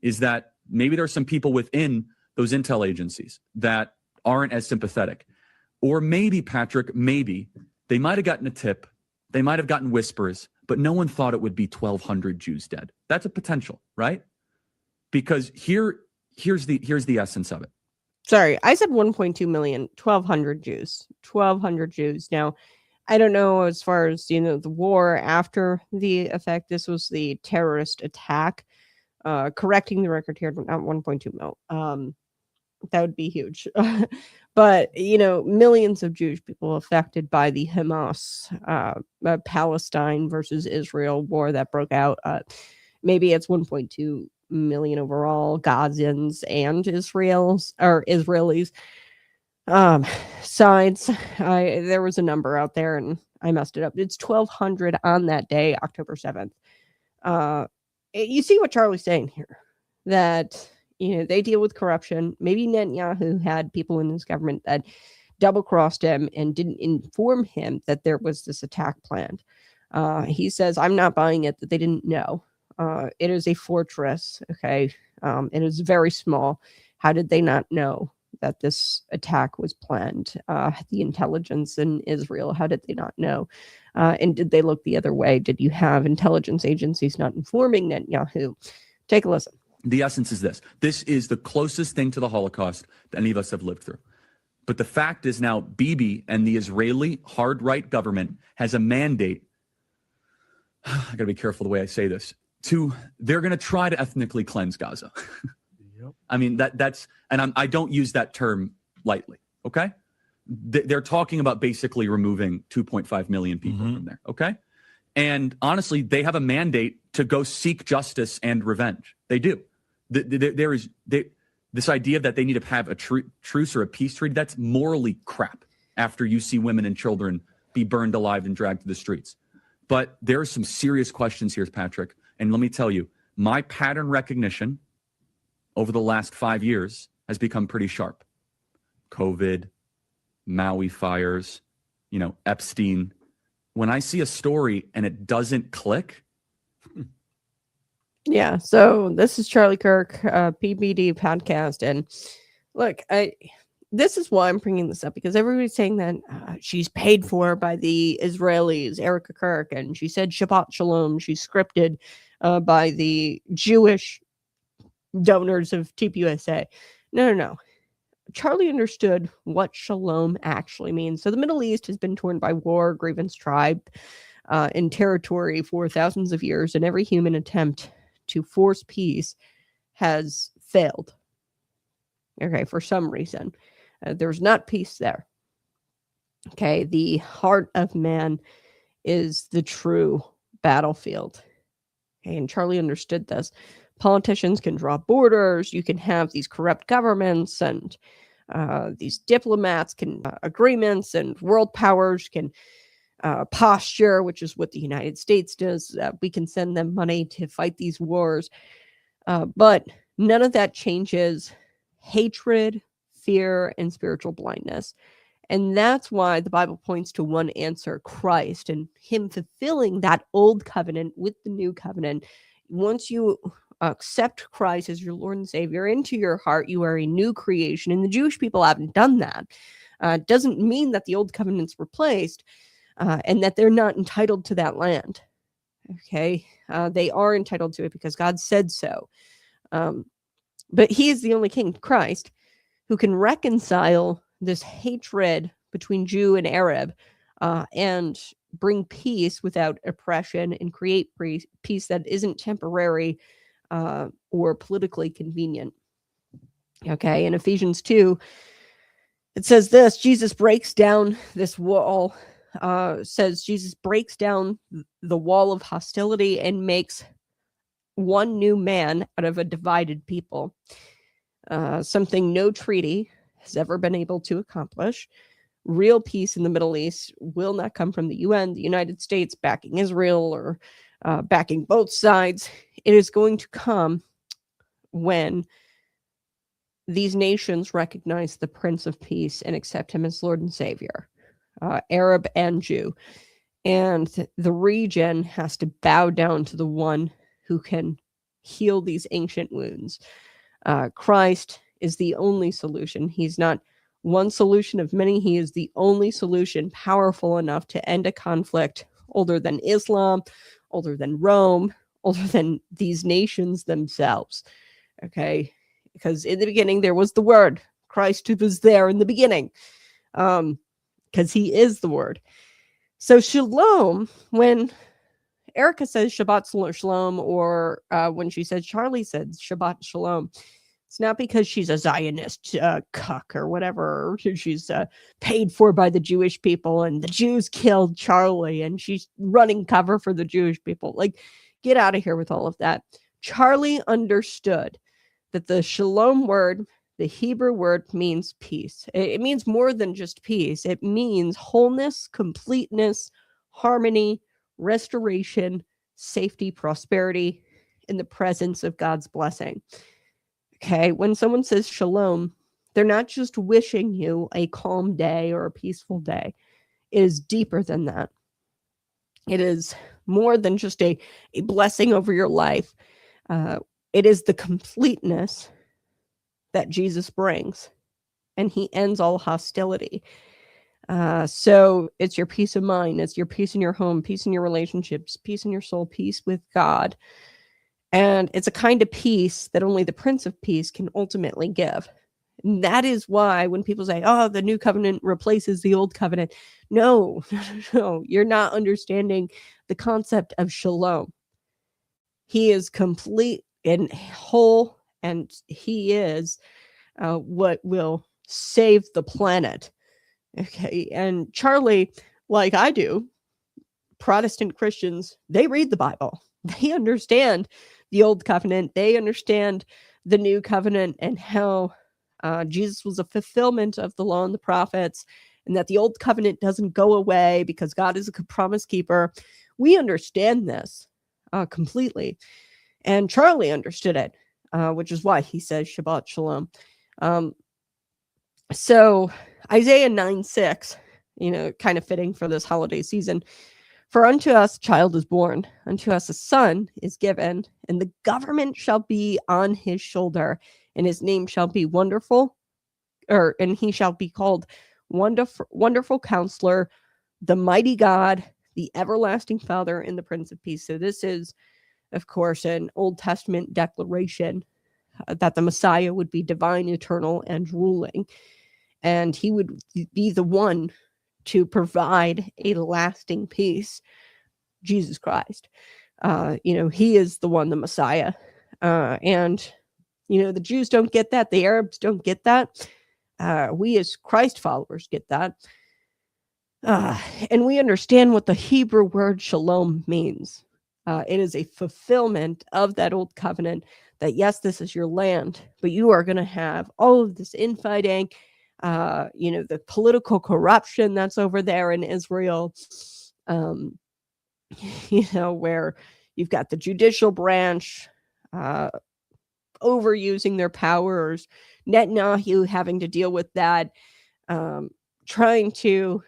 Is that maybe there's some people within those intel agencies that aren't as sympathetic. Or maybe, Patrick, maybe they might have gotten a tip. They might have gotten whispers, but no one thought it would be 1,200 Jews dead. That's a potential, right? Because here's the essence of it. Sorry, I said 1.2 million, 1,200 Jews. 1,200 Jews. Now, I don't know as far as, the war after the effect. This was the terrorist attack. Correcting the record here, not 1.2 mil. That would be huge. But, millions of Jewish people affected by the Hamas, Palestine versus Israel war that broke out. Maybe it's 1.2 million overall Gazans and Israelis. Sides. There was a number out there and I messed it up. It's 1,200 on that day, October 7th. You see what Charlie's saying here, that they deal with corruption. Maybe Netanyahu had people in his government that double-crossed him and didn't inform him that there was this attack planned. He says, I'm not buying it, that they didn't know. It is a fortress, okay? It is very small. How did they not know that this attack was planned? The intelligence in Israel, how did they not know? And did they look the other way? Did you have intelligence agencies not informing Netanyahu? Take a listen. The essence is this. This is the closest thing to the Holocaust that any of us have lived through. But the fact is now Bibi and the Israeli hard right government has a mandate. I got to be careful the way I say this. They're going to try to ethnically cleanse Gaza. Yep. I mean, I don't use that term lightly. Okay. They're talking about basically removing 2.5 million people from there. Okay. And honestly, they have a mandate to go seek justice and revenge. They do. This idea that they need to have a truce or a peace treaty, that's morally crap after you see women and children be burned alive and dragged to the streets. But there are some serious questions here, Patrick. And let me tell you, my pattern recognition over the last 5 years has become pretty sharp. COVID, Maui fires, Epstein. When I see a story and it doesn't click. Yeah. So this is Charlie Kirk, PBD podcast. And look, this is why I'm bringing this up, because everybody's saying that she's paid for by the Israelis, Erika Kirk, and she said Shabbat Shalom. She's scripted by the Jewish donors of TPUSA. No. Charlie understood what shalom actually means. So the Middle East has been torn by war, grievance, tribe, and territory for thousands of years, and every human attempt to force peace has failed. Okay, for some reason. There's not peace there. Okay, the heart of man is the true battlefield. Okay, and Charlie understood this. Politicians can draw borders. You can have these corrupt governments, and these diplomats can agreements, and world powers can posture, which is what the United States does. We can send them money to fight these wars. But none of that changes hatred, fear, and spiritual blindness. And that's why the Bible points to one answer, Christ, and him fulfilling that old covenant with the new covenant. Once you accept Christ as your Lord and Savior into your heart, you are a new creation. And the Jewish people haven't done that. It doesn't mean that the old covenant's replaced and that they're not entitled to that land. Okay. They are entitled to it because God said so. But he is the only king, Christ, who can reconcile this hatred between Jew and Arab and bring peace without oppression and create peace that isn't temporary or politically convenient. Okay, in Ephesians 2, it says this: Jesus breaks down this wall, says Jesus breaks down the wall of hostility and makes one new man out of a divided people. Something no treaty has ever been able to accomplish. Real peace in the Middle East will not come from the UN, the United States backing Israel or backing both sides. It is going to come when these nations recognize the Prince of Peace and accept him as Lord and Savior, Arab and Jew. And the region has to bow down to the one who can heal these ancient wounds. Christ is the only solution. He's not one solution of many. He is the only solution powerful enough to end a conflict older than Islam, older than Rome, older than these nations themselves. Okay? Because in the beginning, there was the Word, Christ was there in the beginning, because he is the word. So shalom, when Erika says Shabbat Shalom, or when she says Charlie said Shabbat Shalom, it's not because she's a Zionist cuck or whatever. She's paid for by the Jewish people and the Jews killed Charlie and she's running cover for the Jewish people. Like, get out of here with all of that. Charlie understood that the shalom word, the Hebrew word, means peace. It means more than just peace. It means wholeness, completeness, harmony, restoration, safety, prosperity, in the presence of God's blessing. Okay, when someone says shalom, they're not just wishing you a calm day or a peaceful day. It is deeper than that. It is more than just a blessing over your life. It is the completeness that Jesus brings, and he ends all hostility. So it's your peace of mind, it's your peace in your home, peace in your relationships, peace in your soul, peace with God. And it's a kind of peace that only the Prince of Peace can ultimately give. And that is why when people say, oh, the new covenant replaces the old covenant. No, you're not understanding the concept of shalom. He is complete and whole, and he is what will save the planet. Okay. And Charlie, like I do, Protestant Christians, they read the Bible. They understand the old covenant. They understand the new covenant and how Jesus was a fulfillment of the law and the prophets, and that the old covenant doesn't go away because God is a promise keeper. We understand this completely. And Charlie understood it, which is why he says Shabbat Shalom. So Isaiah 9:6, kind of fitting for this holiday season. For unto us a child is born, unto us a son is given, and the government shall be on his shoulder, and his name shall be Wonderful, and he shall be called Wonderful Counselor, the Mighty God, the Everlasting Father, and the Prince of Peace. So this is, of course, an Old Testament declaration that the Messiah would be divine, eternal, and ruling, and he would be the one to provide a lasting peace, Jesus Christ. He is the one, the Messiah. And the Jews don't get that. The Arabs don't get that. We as Christ followers get that. And we understand what the Hebrew word shalom means. It is a fulfillment of that old covenant that, yes, this is your land, but you are going to have all of this infighting, the political corruption that's over there in Israel, where you've got the judicial branch overusing their powers, Netanyahu having to deal with that, trying to,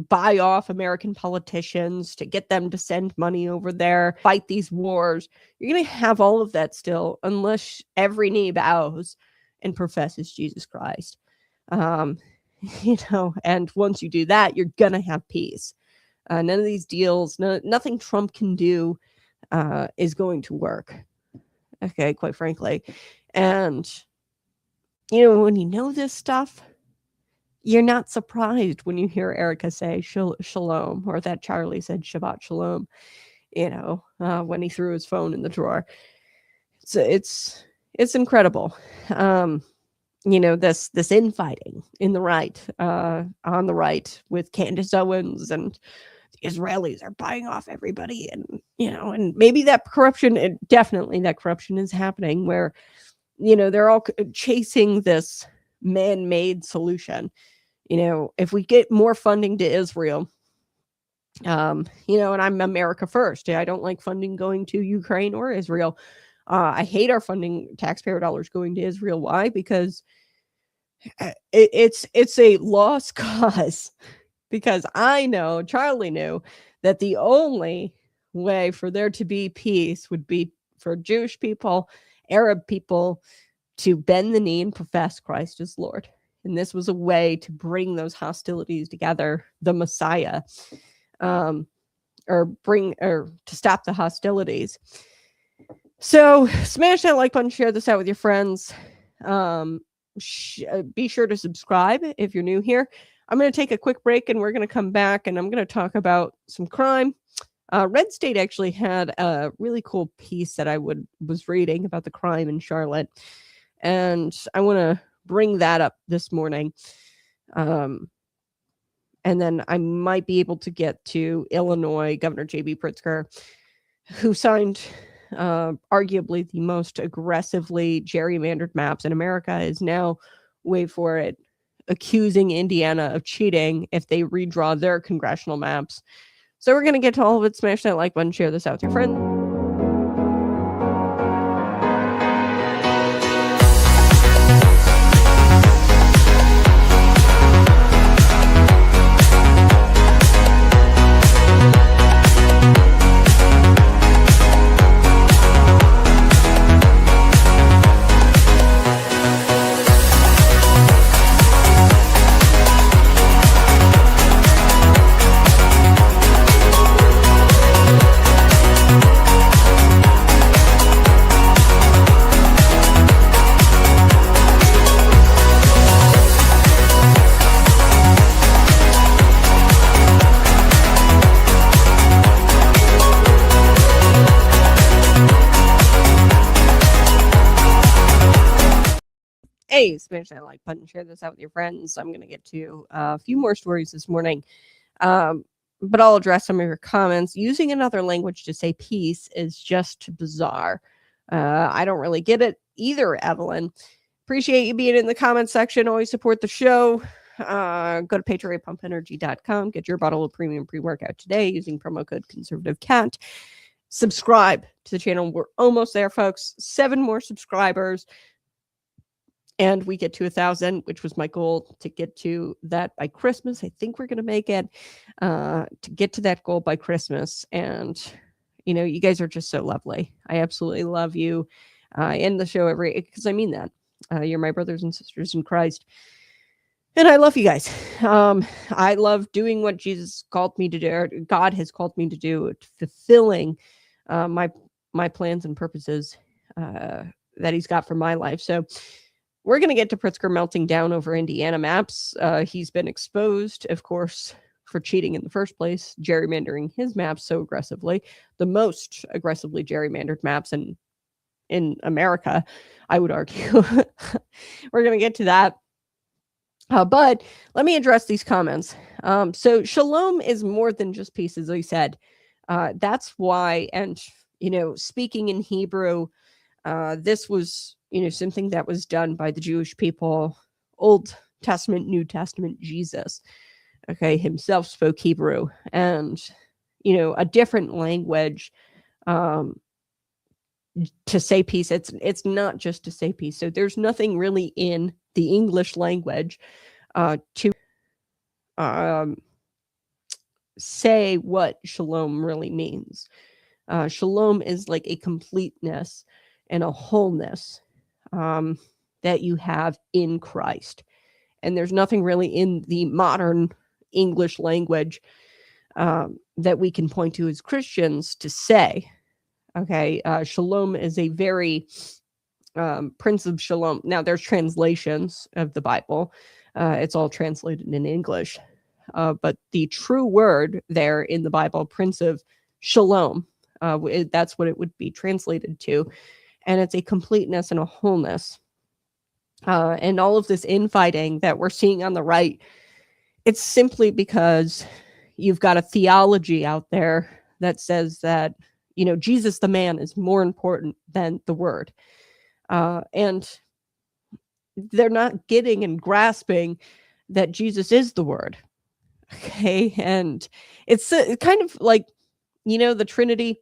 buy off American politicians to get them to send money over there, fight these wars. You're going to have all of that still, unless every knee bows and professes Jesus Christ. And once you do that, you're going to have peace. None of these deals, nothing Trump can do is going to work. Okay, quite frankly. And, when you know this stuff, you're not surprised when you hear Erika say shalom, or that Charlie said Shabbat Shalom, when he threw his phone in the drawer. It's incredible. This infighting in the right, on the right, with Candace Owens, and the Israelis are buying off everybody, and and maybe that corruption, definitely that corruption is happening, where they're all chasing this man-made solution. If we get more funding to Israel, and I'm America first. I don't like funding going to Ukraine or Israel. I hate our funding taxpayer dollars going to Israel. Why? Because it's a lost cause. Because Charlie knew that the only way for there to be peace would be for Jewish people, Arab people, to bend the knee and profess Christ as Lord. And this was a way to bring those hostilities together, the Messiah, or to stop the hostilities. So smash that like button, share this out with your friends. be sure to subscribe if you're new here. I'm going to take a quick break and we're going to come back and I'm going to talk about some crime. Red State actually had a really cool piece that I was reading about the crime in Charlotte. And I want to bring that up this morning. And then I might be able to get to Illinois, Governor J.B. Pritzker, who signed arguably the most aggressively gerrymandered maps in America, is now, wait for it, accusing Indiana of cheating if they redraw their congressional maps. So we're going to get to all of it. Smash that like button, share this out with your friends. Hey, smash that like button, share this out with your friends. I'm going to get to a few more stories this morning, but I'll address some of your comments. Using another language to say peace is just bizarre. I don't really get it either, Evelyn. Appreciate you being in the comment section. Always support the show. Go to patriotpumpenergy.com. Get your bottle of premium pre-workout today using promo code ConservativeCat. Subscribe to the channel. We're almost there, folks. 7 more subscribers. And we get to 1,000, which was my goal, to get to that by Christmas. I think we're going to make it to get to that goal by Christmas. And, you know, you guys are just so lovely. I absolutely love you. I end the show because I mean that. You're my brothers and sisters in Christ. And I love you guys. I love doing what Jesus called me to do, or God has called me to do, fulfilling my plans and purposes that he's got for my life. So we're going to get to Pritzker melting down over Indiana maps. He's been exposed, of course, for cheating in the first place, gerrymandering his maps so aggressively, the most aggressively gerrymandered maps in America, I would argue. We're going to get to that. But let me address these comments. So shalom is more than just peace, as I said. That's why, and, you know, speaking in Hebrew, this was, you know, something that was done by the Jewish people, Old Testament, New Testament, Jesus, okay, himself spoke Hebrew, and, you know, a different language to say peace. It's not just to say peace. So there's nothing really in the English language to say what shalom really means. Shalom is like a completeness and a wholeness that you have in Christ. And there's nothing really in the modern English language that we can point to as Christians to say, okay, shalom is a very Prince of Shalom. Now, there's translations of the Bible. It's all translated in English. But the true word there in the Bible, Prince of Shalom, that's what it would be translated to. And it's a completeness and a wholeness. And all of this infighting that we're seeing on the right, it's simply because you've got a theology out there that says that, you know, Jesus the man is more important than the word. And they're not getting and grasping that Jesus is the word. Okay. And it's kind of like, you know, the Trinity.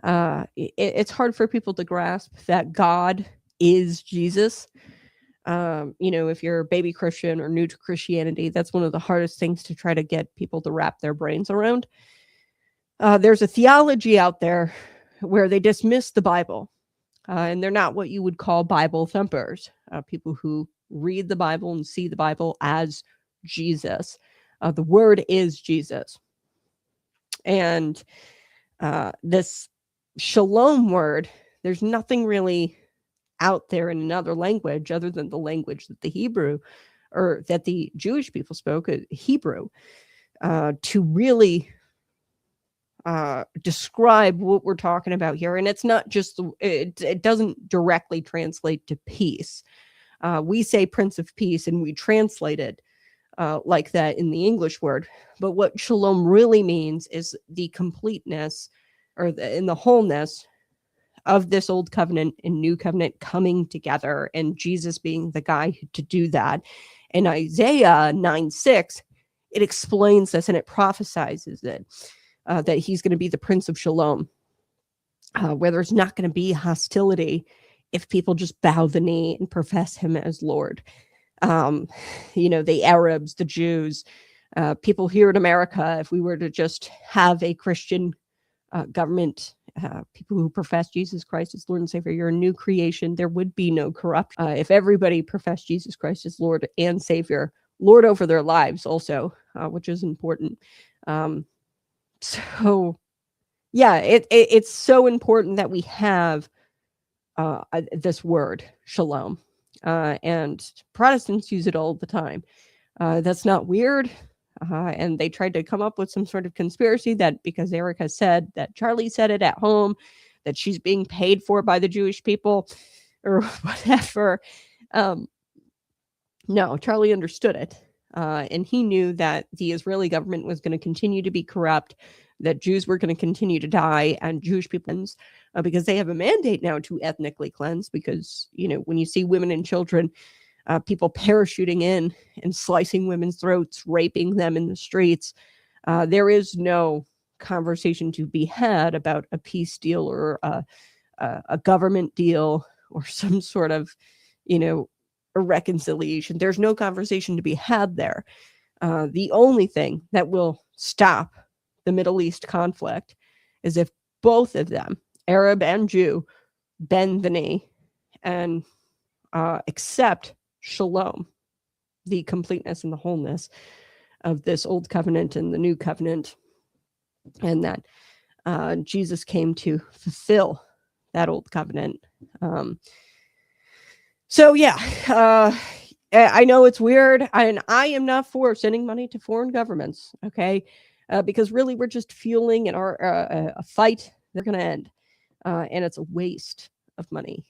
It's hard for people to grasp that God is Jesus. You know, if you're a baby Christian or new to Christianity, that's one of the hardest things to try to get people to wrap their brains around. There's a theology out there where they dismiss the Bible, and they're not what you would call Bible thumpers, people who read the Bible and see the Bible as Jesus. The word is Jesus. And this shalom word, there's nothing really out there in another language other than the language that the Hebrew or that the Jewish people spoke, Hebrew, to really describe what we're talking about here. And it's not just, it doesn't directly translate to peace. We say Prince of Peace and we translate it like that in the English word. But what shalom really means is the completeness or in the wholeness of this old covenant and new covenant coming together, and Jesus being the guy to do that. In Isaiah 9:6, it explains this and it prophesizes it, that he's going to be the Prince of Shalom, where there's not going to be hostility if people just bow the knee and profess him as Lord. The Arabs, the Jews, people here in America, if we were to just have a Christian government, people who profess Jesus Christ as Lord and Savior, you're a new creation. There would be no corruption. If everybody professed Jesus Christ as Lord and Savior, Lord over their lives also, which is important. So yeah, it's so important that we have this word, shalom. And Protestants use it all the time. That's not weird. And they tried to come up with some sort of conspiracy that because Erika said that Charlie said it at home, that she's being paid for by the Jewish people or whatever. No, Charlie understood it. And he knew that the Israeli government was going to continue to be corrupt, that Jews were going to continue to die, and Jewish people, because they have a mandate now to ethnically cleanse, because, when you see women and children, people parachuting in and slicing women's throats, raping them in the streets, there is no conversation to be had about a peace deal or a government deal or some sort of, a reconciliation. There's no conversation to be had there. The only thing that will stop the Middle East conflict is if both of them, Arab and Jew, bend the knee and accept shalom, the completeness and the wholeness of this old covenant and the new covenant, and that Jesus came to fulfill that old covenant. So yeah, I know it's weird, and I am not for sending money to foreign governments, okay? Because really we're just fueling in our a fight they're going to end, and it's a waste of money.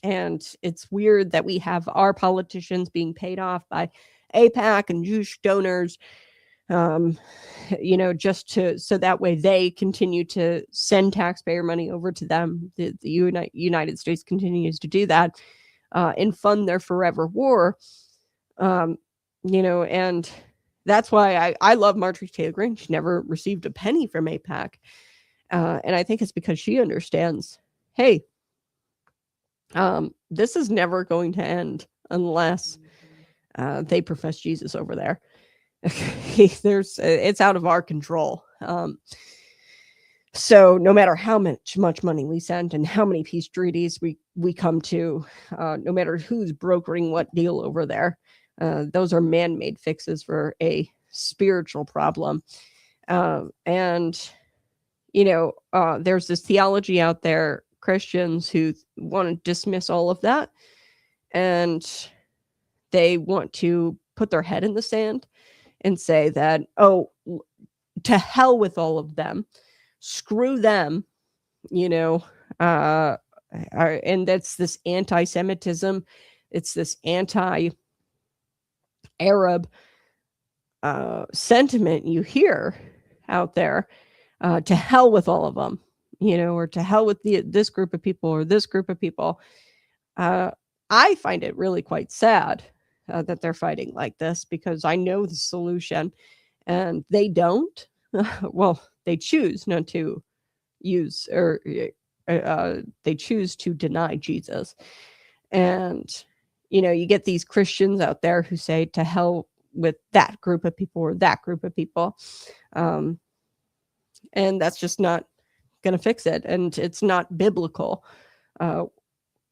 And it's weird that we have our politicians being paid off by AIPAC and Jewish donors, just so that way they continue to send taxpayer money over to them. The United States continues to do that and fund their forever war. And that's why I love Marjorie Taylor Greene. She never received a penny from AIPAC. And I think it's because she understands, hey, this is never going to end unless they profess Jesus over there. Okay, it's out of our control. So no matter how much money we send and how many peace treaties we come to, no matter who's brokering what deal over there, those are man-made fixes for a spiritual problem. There's this theology out there, Christians who want to dismiss all of that, and they want to put their head in the sand and say that, oh, to hell with all of them, screw them, and that's this anti-Semitism. It's this anti-Arab sentiment you hear out there, to hell with all of them, or to hell with this group of people or this group of people. I find it really quite sad that they're fighting like this, because I know the solution and they don't. Well, they choose not to use, or they choose to deny Jesus. And, you get these Christians out there who say to hell with that group of people or that group of people. And that's just not going to fix it. And it's not biblical. To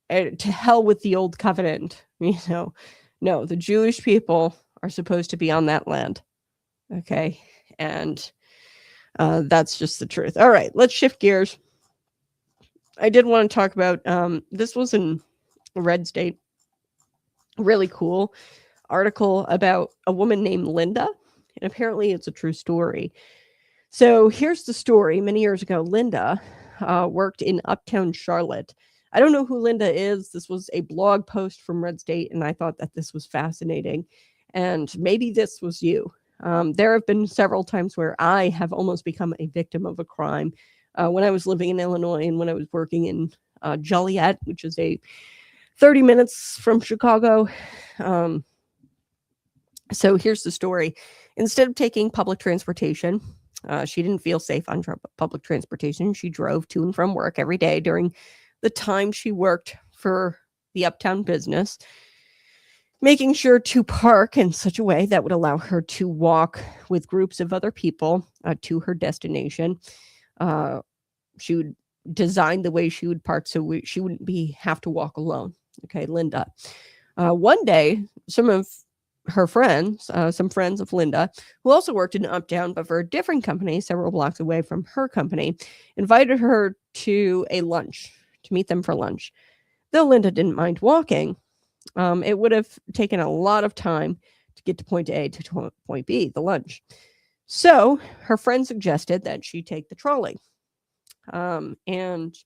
hell with the old covenant, No, the Jewish people are supposed to be on that land. Okay. And that's just the truth. All right, let's shift gears. I did want to talk about this was in Red State. Really cool article about a woman named Linda, and apparently it's a true story. So here's the story. Many years ago, Linda worked in Uptown Charlotte. I don't know who Linda is. This was a blog post from Red State, and I thought that this was fascinating. And maybe this was you. There have been several times where I have almost become a victim of a crime. When I was living in Illinois and when I was working in Joliet, which is a 30 minutes from Chicago. So here's the story. Instead of taking public transportation, she didn't feel safe on public transportation. She drove to and from work every day during the time she worked for the Uptown business, making sure to park in such a way that would allow her to walk with groups of other people to her destination. She would design the way she would park so she wouldn't have to walk alone. Okay, Linda. One day, some of her friends, some friends of Linda, who also worked in Uptown, but for a different company several blocks away from her company, invited her to a lunch, to meet them for lunch. Though Linda didn't mind walking, it would have taken a lot of time to get to point A to point B, the lunch. So her friend suggested that she take the trolley. And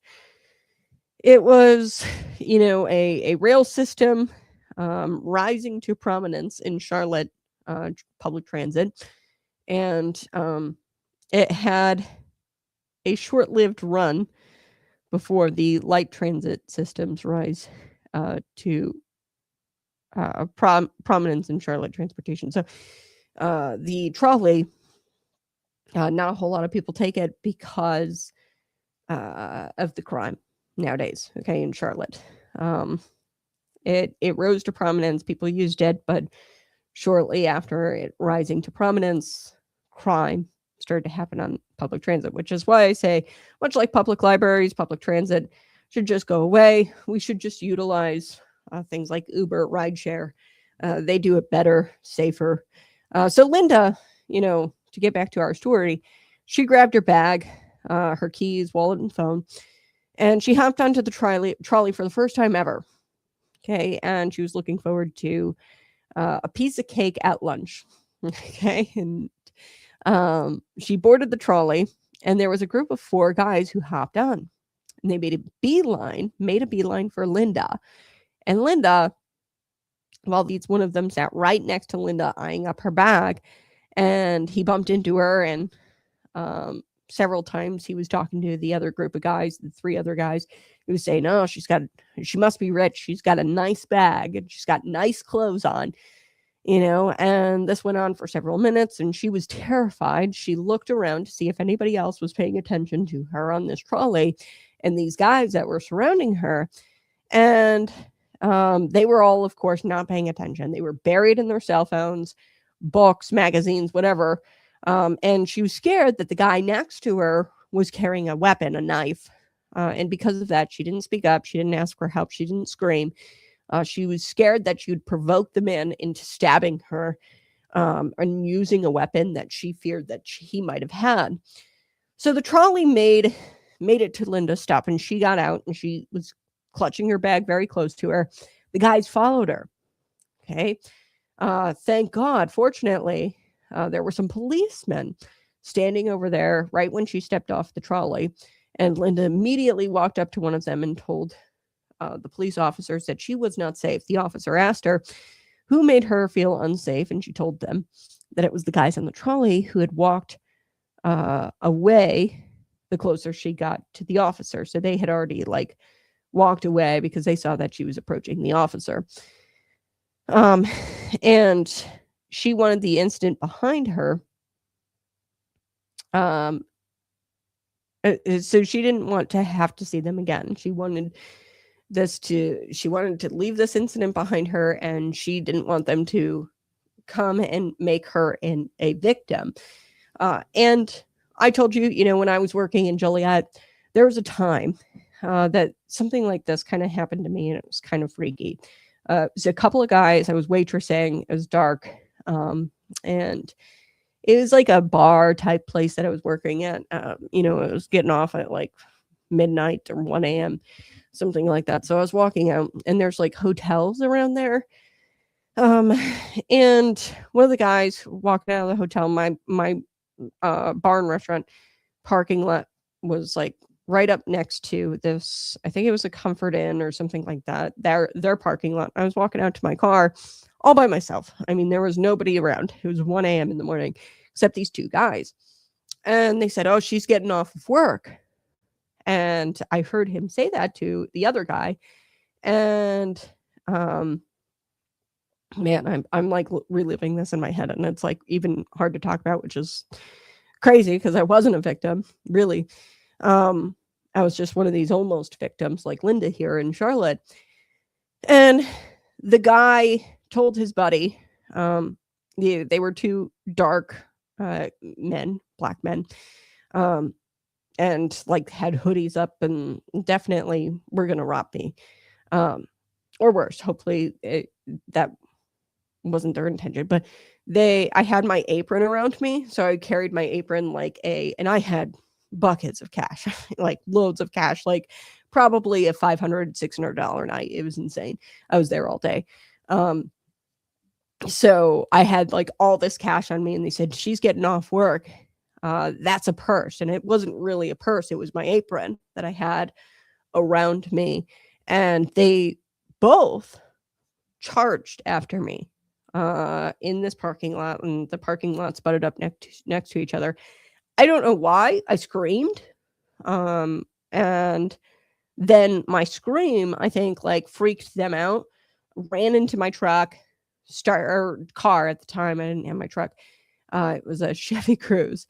it was, a rail system rising to prominence in Charlotte public transit. And it had a short-lived run before the light transit systems rise to prominence in Charlotte transportation. So the trolley, not a whole lot of people take it because of the crime nowadays, okay, in Charlotte. It rose to prominence. People used it, but shortly after it rising to prominence, crime started to happen on public transit, which is why I say, much like public libraries, public transit should just go away. We should just utilize things like Uber, rideshare. They do it better, safer. So Linda, to get back to our story, she grabbed her bag, her keys, wallet, and phone, and she hopped onto the trolley for the first time ever. Okay, and she was looking forward to a piece of cake at lunch. Okay, and she boarded the trolley, and there was a group of 4 guys who hopped on, and they made a beeline for Linda. And Linda, one of them sat right next to Linda, eyeing up her bag, and he bumped into her, and several times he was talking to the other group of guys, the 3 other guys, who was saying, "Oh, she must be rich. She's got a nice bag and she's got nice clothes on," and this went on for several minutes, and she was terrified. She looked around to see if anybody else was paying attention to her on this trolley and these guys that were surrounding her. And they were all, of course, not paying attention. They were buried in their cell phones, books, magazines, whatever. And she was scared that the guy next to her was carrying a weapon, a knife. And because of that, she didn't speak up. She didn't ask for help. She didn't scream. She was scared that she would provoke the man into stabbing her and using a weapon that she feared that he might have had. So the trolley made it to Linda's stop, and she got out, and she was clutching her bag very close to her. The guys followed her. Okay. Thank God, fortunately, there were some policemen standing over there right when she stepped off the trolley. And Linda immediately walked up to one of them and told the police officers that she was not safe. The officer asked her who made her feel unsafe, and she told them that it was the guys on the trolley who had walked away the closer she got to the officer. So they had already walked away because they saw that she was approaching the officer. And she wanted the incident behind her. So she didn't want to have to see them again. She wanted to leave this incident behind her, and she didn't want them to come and make her a victim. And I told you, when I was working in Joliet, there was a time that something like this kind of happened to me, and it was kind of freaky. It was a couple of guys. I was waitressing. It was dark. And it was like a bar type place that I was working at. It was getting off at midnight or 1 a.m., something like that. So I was walking out, and there's like hotels around there. And one of the guys walking out of the hotel, my bar and restaurant parking lot was like right up next to this. I think it was a Comfort Inn or something like that. Their parking lot. I was walking out to my car all by myself. I mean, there was nobody around. It was 1 a.m. in the morning, except these two guys. And they said, "Oh, she's getting off of work." And I heard him say that to the other guy. And man, I'm like reliving this in my head, and it's like even hard to talk about, which is crazy because I wasn't a victim, really. I was just one of these almost victims, like Linda here in Charlotte. And the guy told his buddy, they were two dark men, black men, and like had hoodies up and definitely were gonna rob me, or worse. Hopefully that wasn't their intention, but I had my apron around me, so I carried my apron and I had buckets of cash, like loads of cash, like probably a $500-$600 night. It was insane. I was there all day. So I had like all this cash on me, and they said, "She's getting off work. That's a purse." And it wasn't really a purse. It was my apron that I had around me. And they both charged after me in this parking lot, and the parking lot butted up next to each other. I don't know why I screamed. And then my scream, I think, like freaked them out, ran into my truck, car at the time. I didn't have my truck. It was a Chevy Cruze.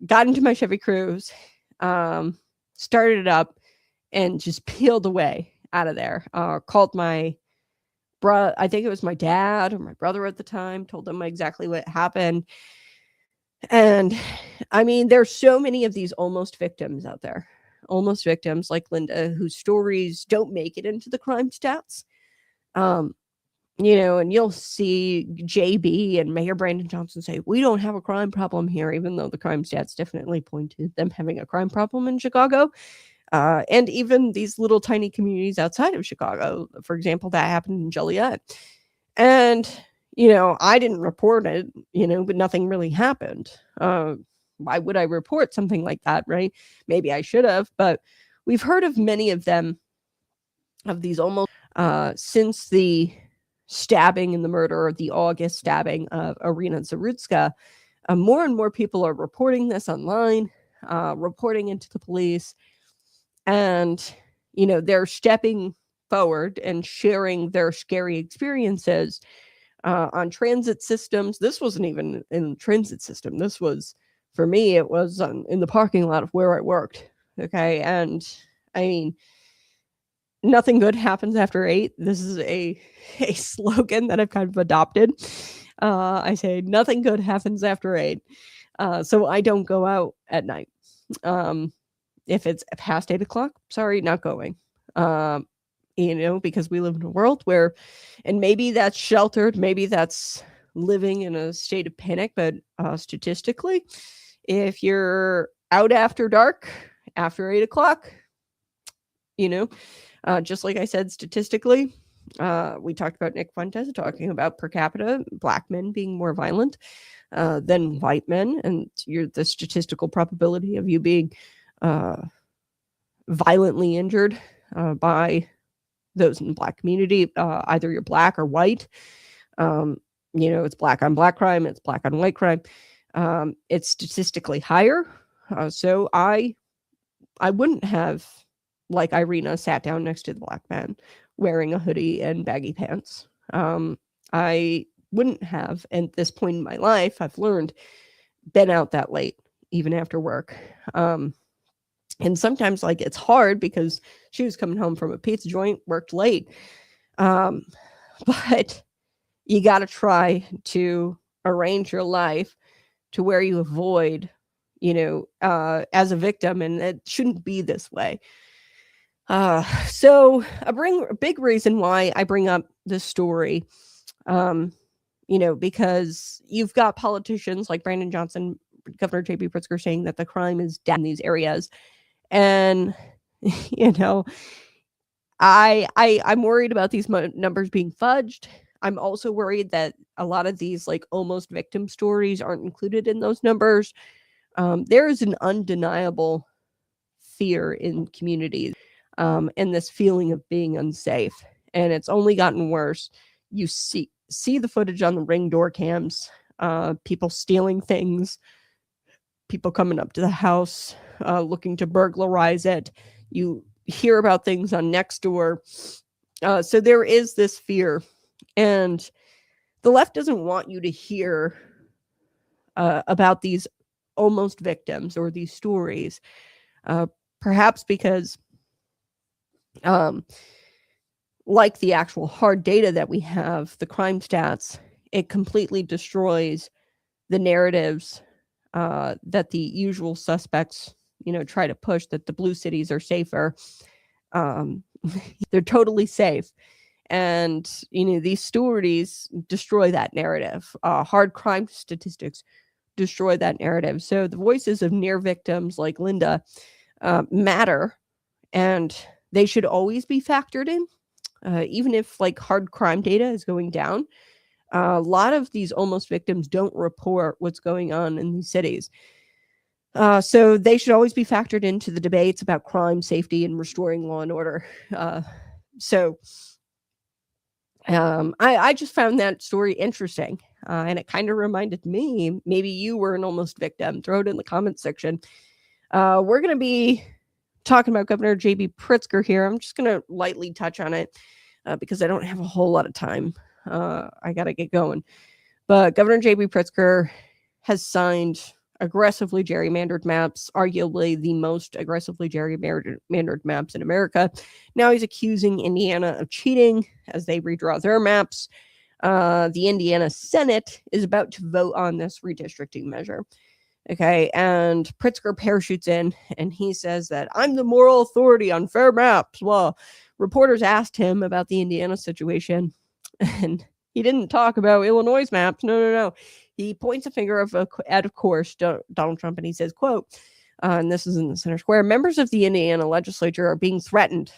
Got into my Chevy Cruze, started it up, and just peeled away out of there. Called my brother. I think it was my dad or my brother at the time. Told them exactly what happened. And I mean, there's so many of these almost victims out there. Almost victims like Linda, whose stories don't make it into the crime stats. And you'll see JB and Mayor Brandon Johnson say, "We don't have a crime problem here," even though the crime stats definitely point to them having a crime problem in Chicago. And even these little tiny communities outside of Chicago. For example, that happened in Joliet. And, I didn't report it, but nothing really happened. Why would I report something like that, right? Maybe I should have, but we've heard of many of them, of these almost, since the stabbing and the murder, the August stabbing of Irina Zarutska, more and more people are reporting this online, reporting into the police, and, they're stepping forward and sharing their scary experiences on transit systems. This wasn't even in the transit system. This was, for me, it was in the parking lot of where I worked. Okay. And I mean, nothing good happens after 8. This is a slogan that I've kind of adopted. I say nothing good happens after 8. So I don't go out at night. If it's past 8 o'clock, sorry, not going. Because we live in a world where, and maybe that's sheltered, maybe that's living in a state of panic, but statistically, if you're out after dark, after 8 o'clock, just like I said, statistically, we talked about Nick Fuentes talking about per capita, black men being more violent than white men, and the statistical probability of you being violently injured by those in the black community, either you're black or white, it's black on black crime, it's black on white crime, it's statistically higher. So I wouldn't have, like Irina, sat down next to the black man wearing a hoodie and baggy pants. I wouldn't have, at this point in my life, I've learned, been out that late, even after work. And sometimes, it's hard because she was coming home from a pizza joint, worked late. But you got to try to arrange your life to where you avoid, as a victim, and it shouldn't be this way. So a big reason why I bring up this story, because you've got politicians like Brandon Johnson, Governor J.B. Pritzker, saying that the crime is down in these areas. And You know, I'm worried about these numbers being fudged. I'm also worried that a lot of these like almost victim stories aren't included in those numbers. There is an undeniable fear in communities, and this feeling of being unsafe, and it's only gotten worse. You see the footage on the Ring door cams, people stealing things, people coming up to the house, looking to burglarize it. You hear about things on Nextdoor. So there is this fear, and the left doesn't want you to hear about these almost victims or these stories, perhaps because like the actual hard data that we have, the crime stats, it completely destroys the narratives that the usual suspects, try to push, that the blue cities are safer. They're totally safe. And, these stories destroy that narrative. Hard crime statistics destroy that narrative. So the voices of near victims like Linda matter, and they should always be factored in, even if like hard crime data is going down. A lot of these almost victims don't report what's going on in these cities. So they should always be factored into the debates about crime, safety, and restoring law and order. I just found that story interesting, and it kind of reminded me, maybe you were an almost victim. Throw it in the comments section. We're going to be talking about Governor J.B. Pritzker here. I'm just going to lightly touch on it because I don't have a whole lot of time. I got to get going. But Governor J.B. Pritzker has signed aggressively gerrymandered maps, arguably the most aggressively gerrymandered maps in America. Now he's accusing Indiana of cheating as they redraw their maps. The Indiana Senate is about to vote on this redistricting measure. Okay, and Pritzker parachutes in and he says that I'm the moral authority on fair maps. Well, reporters asked him about the Indiana situation, and he didn't talk about Illinois' maps. No. He points a finger at, of course, Donald Trump, and he says, quote, and this is in the center square, members of the Indiana legislature are being threatened.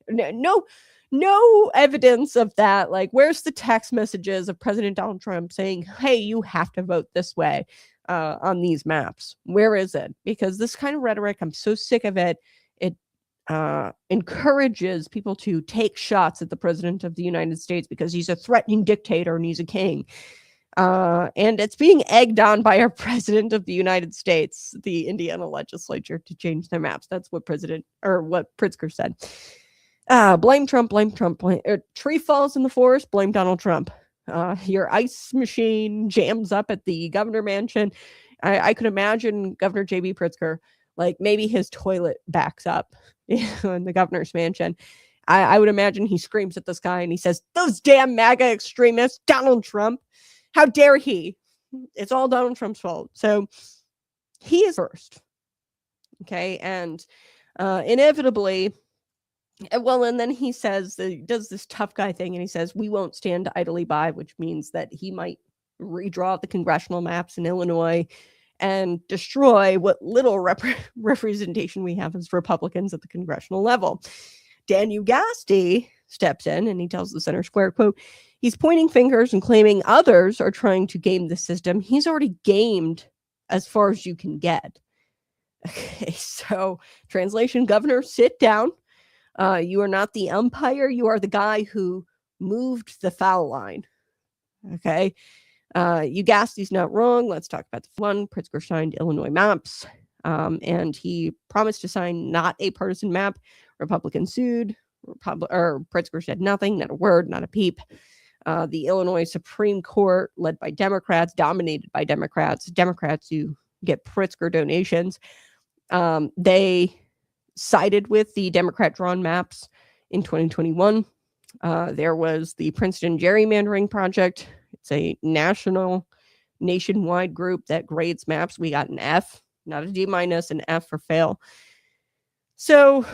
No evidence of that. Like, where's the text messages of President Donald Trump saying, hey, you have to vote this way on these maps? Where is it? Because this kind of rhetoric, I'm so sick of it. It encourages people to take shots at the president of the United States because he's a threatening dictator and he's a king. And it's being egged on by our president of the United States, the Indiana legislature, to change their maps. That's what what Pritzker said. Blame Trump. Tree falls in the forest, blame Donald Trump. Your ice machine jams up at the governor mansion. I could imagine Governor J.B. Pritzker, like maybe his toilet backs up in the governor's mansion. I would imagine he screams at the sky and he says, those damn MAGA extremists, Donald Trump. How dare he? It's all Donald Trump's fault. So he is first. Okay. And inevitably, and then he says, does this tough guy thing. And he says, we won't stand idly by, which means that he might redraw the congressional maps in Illinois and destroy what little representation we have as Republicans at the congressional level. Dan Ugasti steps in and he tells the center square, quote, he's pointing fingers and claiming others are trying to game the system. He's already gamed as far as you can get. Okay, so translation, Governor, sit down. You are not the umpire. You are the guy who moved the foul line. Okay. Ugasti's not wrong. Let's talk about the one. Pritzker signed Illinois maps. And he promised to sign not a partisan map. Republicans sued. Pritzker said nothing, not a word, not a peep. The Illinois Supreme Court, led by Democrats, dominated by Democrats who get Pritzker donations, they sided with the Democrat-drawn maps in 2021. There was the Princeton Gerrymandering Project. It's a nationwide group that grades maps. We got an F, not a D-, an F for fail. So,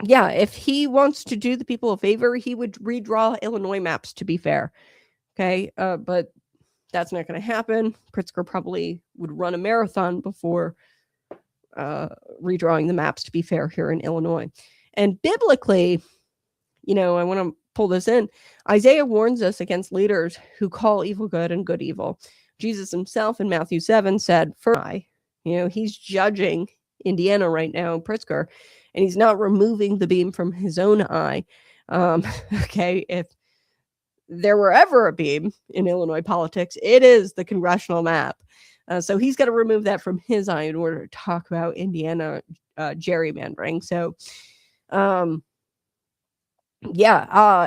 if he wants to do the people a favor, he would redraw Illinois maps, to be fair. Okay, but that's not going to happen. Pritzker probably would run a marathon before redrawing the maps to be fair here in Illinois. And biblically, you know, I want to pull this in. Isaiah warns us against leaders who call evil good and good evil. Jesus himself in Matthew 7 said, "For I," you know, he's judging Indiana right now, Pritzker, and he's not removing the beam from his own eye. Okay, if there were ever a beam in Illinois politics, it is the congressional map. So he's got to remove that from his eye in order to talk about Indiana gerrymandering. So,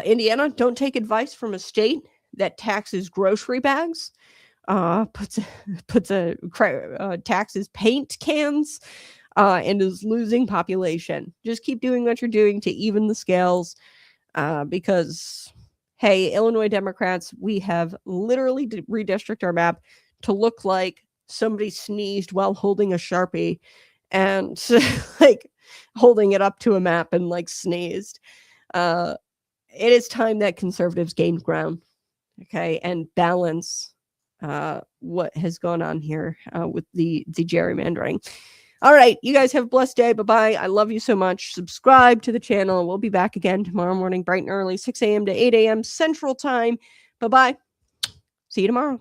Indiana, don't take advice from a state that taxes grocery bags, taxes paint cans, and is losing population. Just keep doing what you're doing to even the scales, because, hey, Illinois Democrats, we have literally redistricted our map to look like somebody sneezed while holding a Sharpie and like holding it up to a map and like sneezed. It is time that conservatives gain ground, okay, and balance what has gone on here with the gerrymandering. All right, you guys have a blessed day. Bye-bye. I love you so much. Subscribe to the channel. We'll be back again tomorrow morning, bright and early, 6 a.m. to 8 a.m. Central Time. Bye-bye. See you tomorrow.